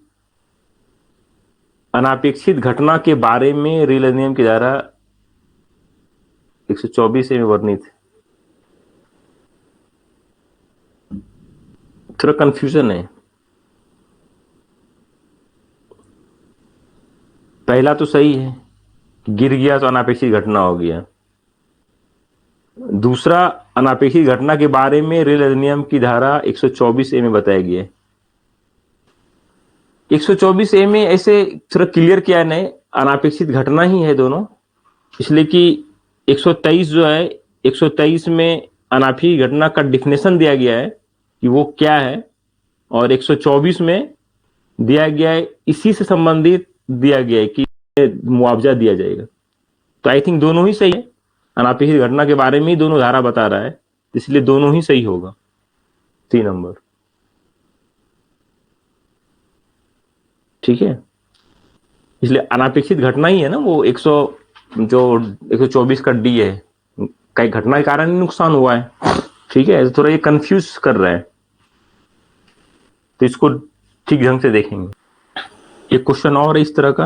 अनापेक्षित घटना के बारे में रेल अधिनियम की धारा 124 में वर्णित है। थोड़ा कंफ्यूजन है। पहला तो सही है, गिर गया तो अनापेक्षित घटना हो गया। दूसरा, अनापेक्षित घटना के बारे में रेल अधिनियम की धारा 124 ए में बताया गया है। 124 ए में ऐसे थोड़ा क्लियर किया नहीं, अनापेक्षित घटना ही है दोनों, इसलिए कि 123 जो है, 123 में अनापेक्षित घटना का डिफिनेशन दिया गया है कि वो क्या है, और 124 में दिया गया है, इसी से संबंधित दिया गया है कि मुआवजा दिया जाएगा। तो आई थिंक दोनों ही सही है। अनापेक्षित घटना के बारे में ही दोनों धारा बता रहा है, इसलिए दोनों ही सही होगा। 3 नंबर। ठीक है, इसलिए अनापेक्षित घटना ही है ना वो। 124 का डी है, कई घटना के कारण नुकसान हुआ है। ठीक है, थोड़ा ये कंफ्यूज कर रहा है, तो इसको ठीक ढंग से देखेंगे। एक क्वेश्चन और है इस तरह का,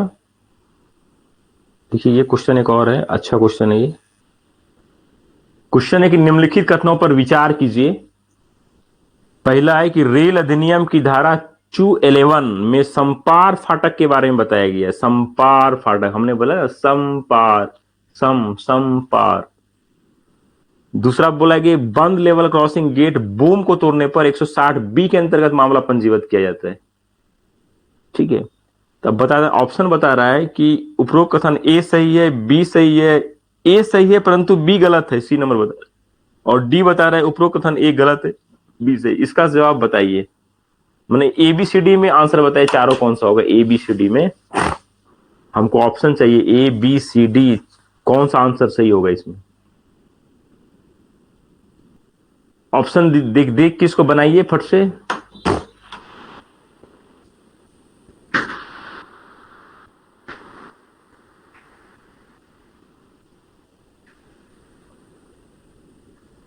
देखिए ये क्वेश्चन एक और है, अच्छा क्वेश्चन है ये। क्वेश्चन है कि निम्नलिखित कथनों पर विचार कीजिए। पहला है कि रेल अधिनियम की धारा 211 में समपार फाटक के बारे में बताया गया है। समपार फाटक, हमने बोला ना, समपार, समपार। दूसरा बोला कि बंद लेवल क्रॉसिंग गेट बूम को तोड़ने पर 160 बी के अंतर्गत मामला पंजीबद्ध किया जाता है। ठीक है, तब ऑप्शन बता रहा है कि उपरोक्त कथन ए सही है, बी सही है, ए सही है परंतु बी गलत है, सी नंबर बता रहा है, और डी बता रहा है उपरोक्त कथन ए गलत है, बी सही। इसका जवाब बताइए, मैंने ए बी सी डी में आंसर बताइए, चारों कौन सा होगा। ए बी सी डी में हमको ऑप्शन चाहिए, ए बी सी डी, कौन सा आंसर सही होगा इसमें। ऑप्शन देख देख के इसको बनाइए फट से।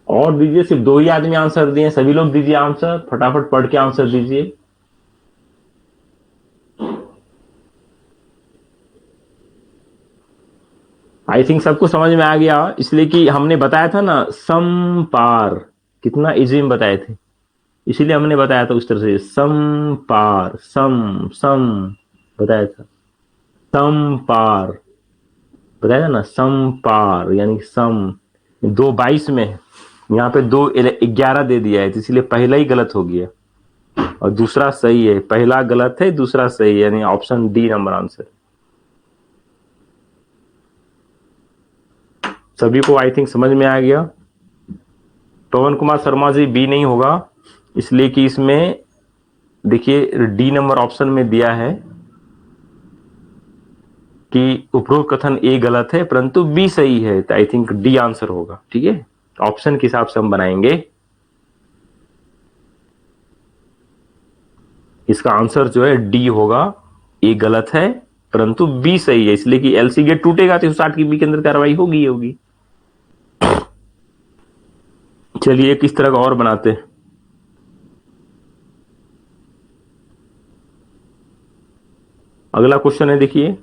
और दीजिए, सिर्फ 2 ही आदमी आंसर दिए, सभी लोग दीजिए आंसर, फटाफट पढ़ के आंसर दीजिए। आई थिंक सबको समझ में आ गया, इसलिए कि हमने बताया था ना सम पार, कितना इजी में बताए थे, इसीलिए हमने बताया था उस तरह से सम पार, सम सम बताया था, सम पार बताया था ना, सम पार यानी सम। 2 22 में है, यहाँ पे 2 11 दे दिया है, तो इसलिए पहला ही गलत हो गया और दूसरा सही है। पहला गलत है, दूसरा सही है, यानी ऑप्शन डी नंबर आंसर। सभी को आई थिंक समझ में आ गया। पवन कुमार शर्मा जी बी नहीं होगा, इसलिए कि इसमें देखिए डी नंबर ऑप्शन में दिया है कि उपरोक्त कथन ए गलत है परंतु बी सही है, तो आई थिंक डी आंसर होगा। ठीक है, ऑप्शन के हिसाब से हम बनाएंगे। इसका आंसर जो है डी होगा, ए गलत है परंतु बी सही है, इसलिए कि एलसी गेट टूटेगा तो 160 की बी के अंदर कार्रवाई होगी होगी। चलिए एक इस तरह का और बनाते हैं। अगला क्वेश्चन है, देखिए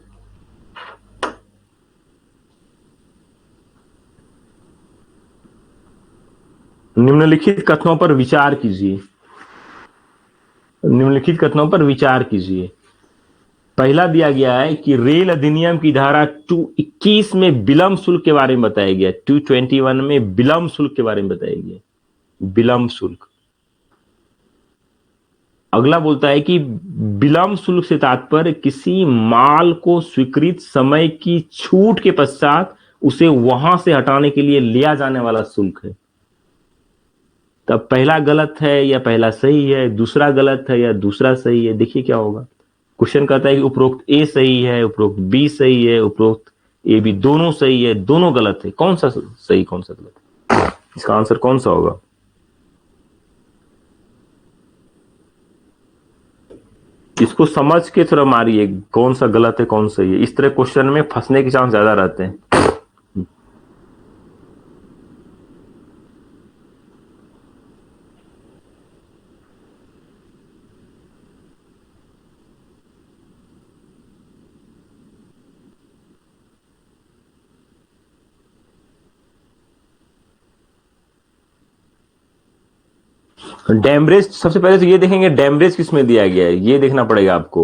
निम्नलिखित कथनों पर विचार कीजिए, निम्नलिखित कथनों पर विचार कीजिए। पहला दिया गया है कि रेल अधिनियम की धारा 221 में विलंब शुल्क के बारे में बताया गया, 221 में विलंब शुल्क के बारे में बताया गया, विलंब शुल्क। अगला बोलता है कि विलंब शुल्क से तात्पर्य किसी माल को स्वीकृत समय की छूट के पश्चात उसे वहां से हटाने के लिए लिया जाने वाला शुल्क है। तब पहला गलत है या पहला सही है, दूसरा गलत है या दूसरा सही है, देखिए क्या होगा। क्वेश्चन कहता है कि उपरोक्त ए सही है, उपरोक्त बी सही है, उपरोक्त ए बी दोनों सही है, दोनों गलत है, कौन सा सही कौन सा गलत, इसका आंसर कौन सा होगा। इसको समझ के थोड़ा मारिए कौन सा गलत है कौन सही है, इस तरह क्वेश्चन में फंसने के चांस ज्यादा रहते हैं। डैमरेज सबसे पहले तो ये देखेंगे डैमरेज किस में दिया गया है, ये देखना पड़ेगा आपको।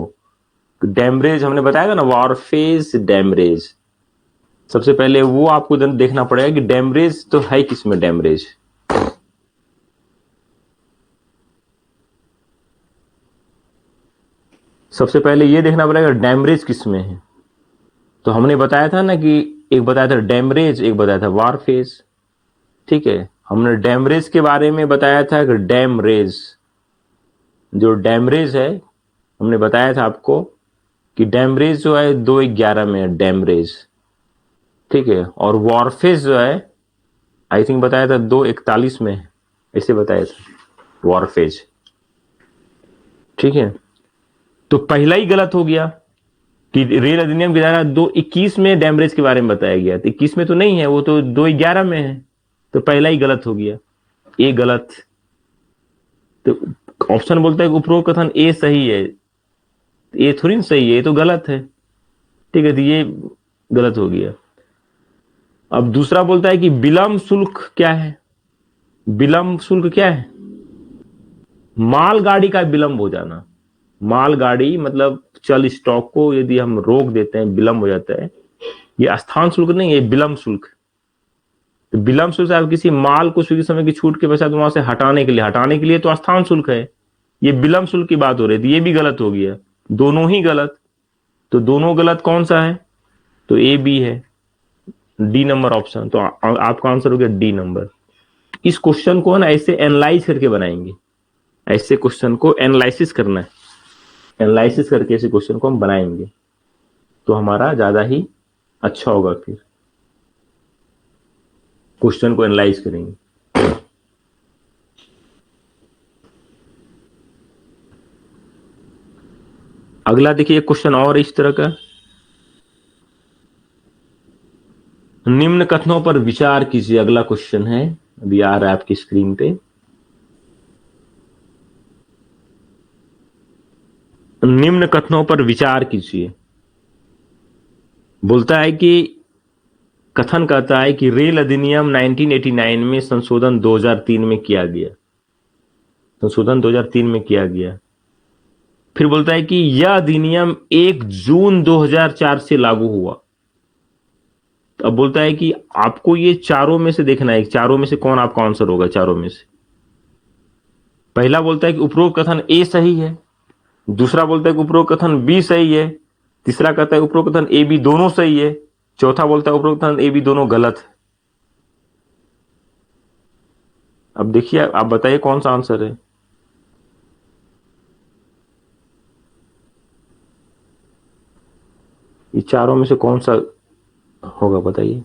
डैमरेज हमने बताया था ना, वॉरफेज डैमरेज, सबसे पहले वो आपको देखना पड़ेगा कि डैमरेज तो है किस में, डैमरेज सबसे पहले ये देखना पड़ेगा डैमरेज किस में है। तो हमने बताया था ना कि एक बताया था डैमरेज, एक बताया था वॉरफेज। ठीक है, हमने डैमरेज के बारे में बताया था कि डैमरेज, जो डैमरेज है हमने बताया था आपको कि डैमरेज जो है 211 में है डैमरेज। ठीक है, और वॉरफेज जो है आई थिंक बताया था 241 में, ऐसे बताया था वॉरफेज। ठीक है, तो पहला ही गलत हो गया कि रेल अधिनियम की धारा 221 में डैमरेज के बारे में बताया गया, तो 21 में तो नहीं है, वो तो 211 में है, तो पहला ही गलत हो गया, ए गलत। तो ऑप्शन बोलता है कि उपरोक्त कथन ए सही है, ए थोड़ी ना सही है, ये तो गलत है। ठीक है, तो ये गलत हो गया। अब दूसरा बोलता है कि विलंब शुल्क क्या है, विलंब शुल्क क्या है, मालगाड़ी का विलंब हो जाना। मालगाड़ी मतलब चल स्टॉक को यदि हम रोक देते हैं, विलंब हो जाता है, ये स्थान शुल्क नहीं है, विलंब शुल्क। तो विलंब शुल्क से आप किसी माल को स्वीकृत समय की छूट के पश्चात वहां से हटाने के लिए तो स्थान शुल्क है, ये विलंब शुल्क की बात हो रही थी, ये भी गलत हो गया, दोनों ही गलत। तो दोनों गलत कौन सा है, तो ए बी है, डी नंबर ऑप्शन। तो आपका आंसर हो गया डी नंबर। इस क्वेश्चन को ना ऐसे एनालाइज करके बनाएंगे, ऐसे क्वेश्चन को एनालिसिस करना है, एनालिसिस करके ऐसे क्वेश्चन को हम बनाएंगे तो हमारा ज्यादा ही अच्छा होगा। फिर क्वेश्चन को एनालाइज करेंगे। अगला देखिए क्वेश्चन और इस तरह का, निम्न कथनों पर विचार कीजिए, अगला क्वेश्चन है, अभी आ रहा है आपकी स्क्रीन पे। निम्न कथनों पर विचार कीजिए, बोलता है कि कथन कहता है कि रेल अधिनियम 1989 में संशोधन 2003 में किया गया, संशोधन 2003 में किया गया। फिर बोलता है कि यह अधिनियम 1 जून 2004 से लागू हुआ। तो अब बोलता है कि आपको ये चारों में से देखना है, चारों में से कौन आपका आंसर होगा। चारों में से पहला बोलता है कि उपरोक्त कथन ए सही है, दूसरा बोलता है कि उपरोक्त कथन बी सही है, तीसरा कहता है उपरोक्त कथन ए बी दोनों सही है, चौथा बोलता है उपरोक्त कथन ए बी दोनों गलत है। अब देखिए, आप बताइए कौन सा आंसर है। ये चारों में से कौन सा होगा बताइए।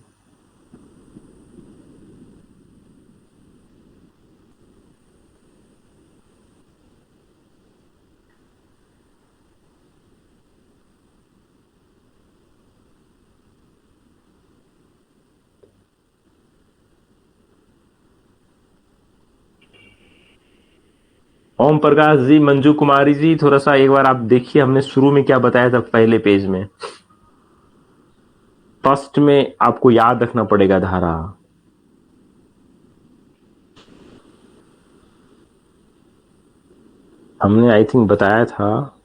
ओम प्रकाश जी, मंजू कुमारी जी, थोड़ा सा एक बार आप देखिए, हमने शुरू में क्या बताया था पहले पेज में। फर्स्ट में आपको याद रखना पड़ेगा धारा। हमने आई थिंक बताया था,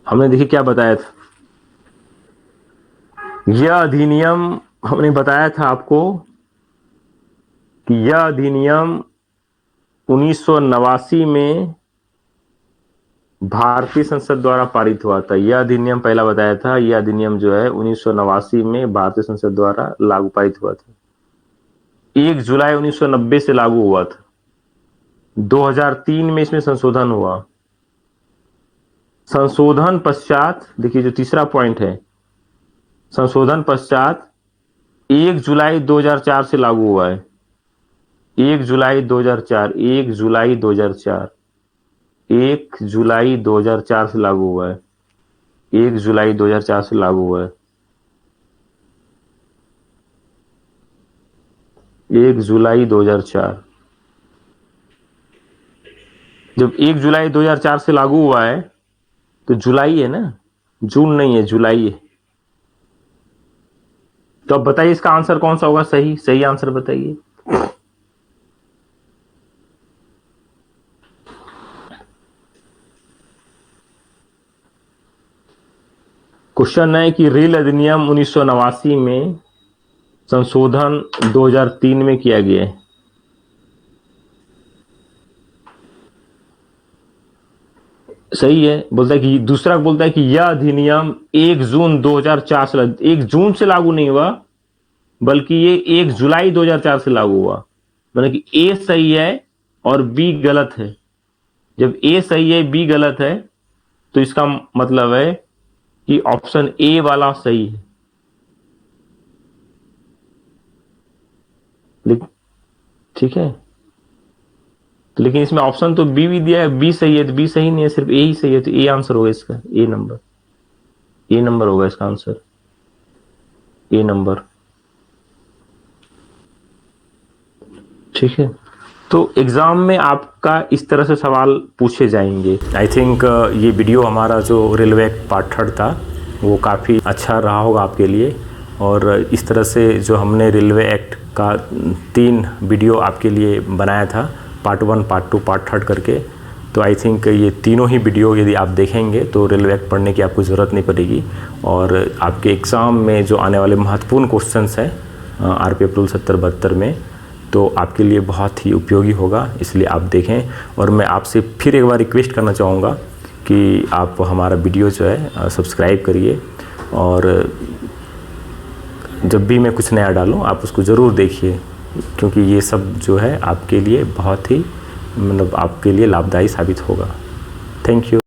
हमने देखिए क्या बताया था। यह अधिनियम, हमने बताया था आपको कि यह अधिनियम 1989 में भारतीय संसद द्वारा पारित हुआ था। यह अधिनियम पहला बताया था, यह अधिनियम जो है 1989 में भारतीय संसद द्वारा लागू पारित हुआ था। 1 जुलाई 1990 से लागू हुआ था। 2003 में इसमें संशोधन हुआ। संशोधन पश्चात, देखिए जो तीसरा पॉइंट है, संशोधन पश्चात 1 जुलाई 2004 से लागू हुआ है। 1 जुलाई 2004, 1 जुलाई 2004, 1 जुलाई 2004 से लागू हुआ है। 1 जुलाई 2004 से लागू हुआ है। 1 जुलाई 2004। जब 1 जुलाई 2004 से लागू हुआ है तो जुलाई है ना, जून नहीं है, जुलाई है। तो अब बताइए इसका आंसर कौन सा होगा सही, सही आंसर बताइए। क्वेश्चन है कि रेल अधिनियम 1989 में संशोधन 2003 में किया गया है। सही है। बोलता है कि दूसरा बोलता है कि यह अधिनियम 1 जून 2004 से, 1 जून से लागू नहीं हुआ, बल्कि ये 1 जुलाई 2004 से लागू हुआ। मतलब कि ए सही है और बी गलत है। जब ए सही है बी गलत है तो इसका मतलब है कि ऑप्शन ए वाला सही है। ठीक है, तो लेकिन इसमें ऑप्शन तो बी भी दिया है, बी सही है तो बी सही नहीं है, सिर्फ ए ही सही है। तो ए आंसर होगा इसका, ए नंबर, ए नंबर होगा इसका आंसर, ए नंबर। ठीक है, तो एग्जाम में आपका इस तरह से सवाल पूछे जाएंगे। आई थिंक ये वीडियो हमारा जो रेलवे पार्ट 3 था वो काफ़ी अच्छा रहा होगा आपके लिए। और इस तरह से जो हमने रेलवे एक्ट का 3 वीडियो आपके लिए बनाया था, पार्ट 1, पार्ट 2, पार्ट 3 करके, तो आई थिंक ये तीनों ही वीडियो यदि आप देखेंगे तो रेलवे एक्ट पढ़ने की आपको ज़रूरत नहीं पड़ेगी। और आपके एग्ज़ाम में जो आने वाले महत्वपूर्ण क्वेश्चंस हैं RPF रूल 70-72 में, तो आपके लिए बहुत ही उपयोगी होगा, इसलिए आप देखें। और मैं आपसे फिर एक बार रिक्वेस्ट करना चाहूँगा कि आप हमारा वीडियो जो है सब्सक्राइब करिए, और जब भी मैं कुछ नया डालूँ आप उसको ज़रूर देखिए, क्योंकि ये सब जो है आपके लिए बहुत ही, मतलब आपके लिए लाभदायी साबित होगा। Thank you.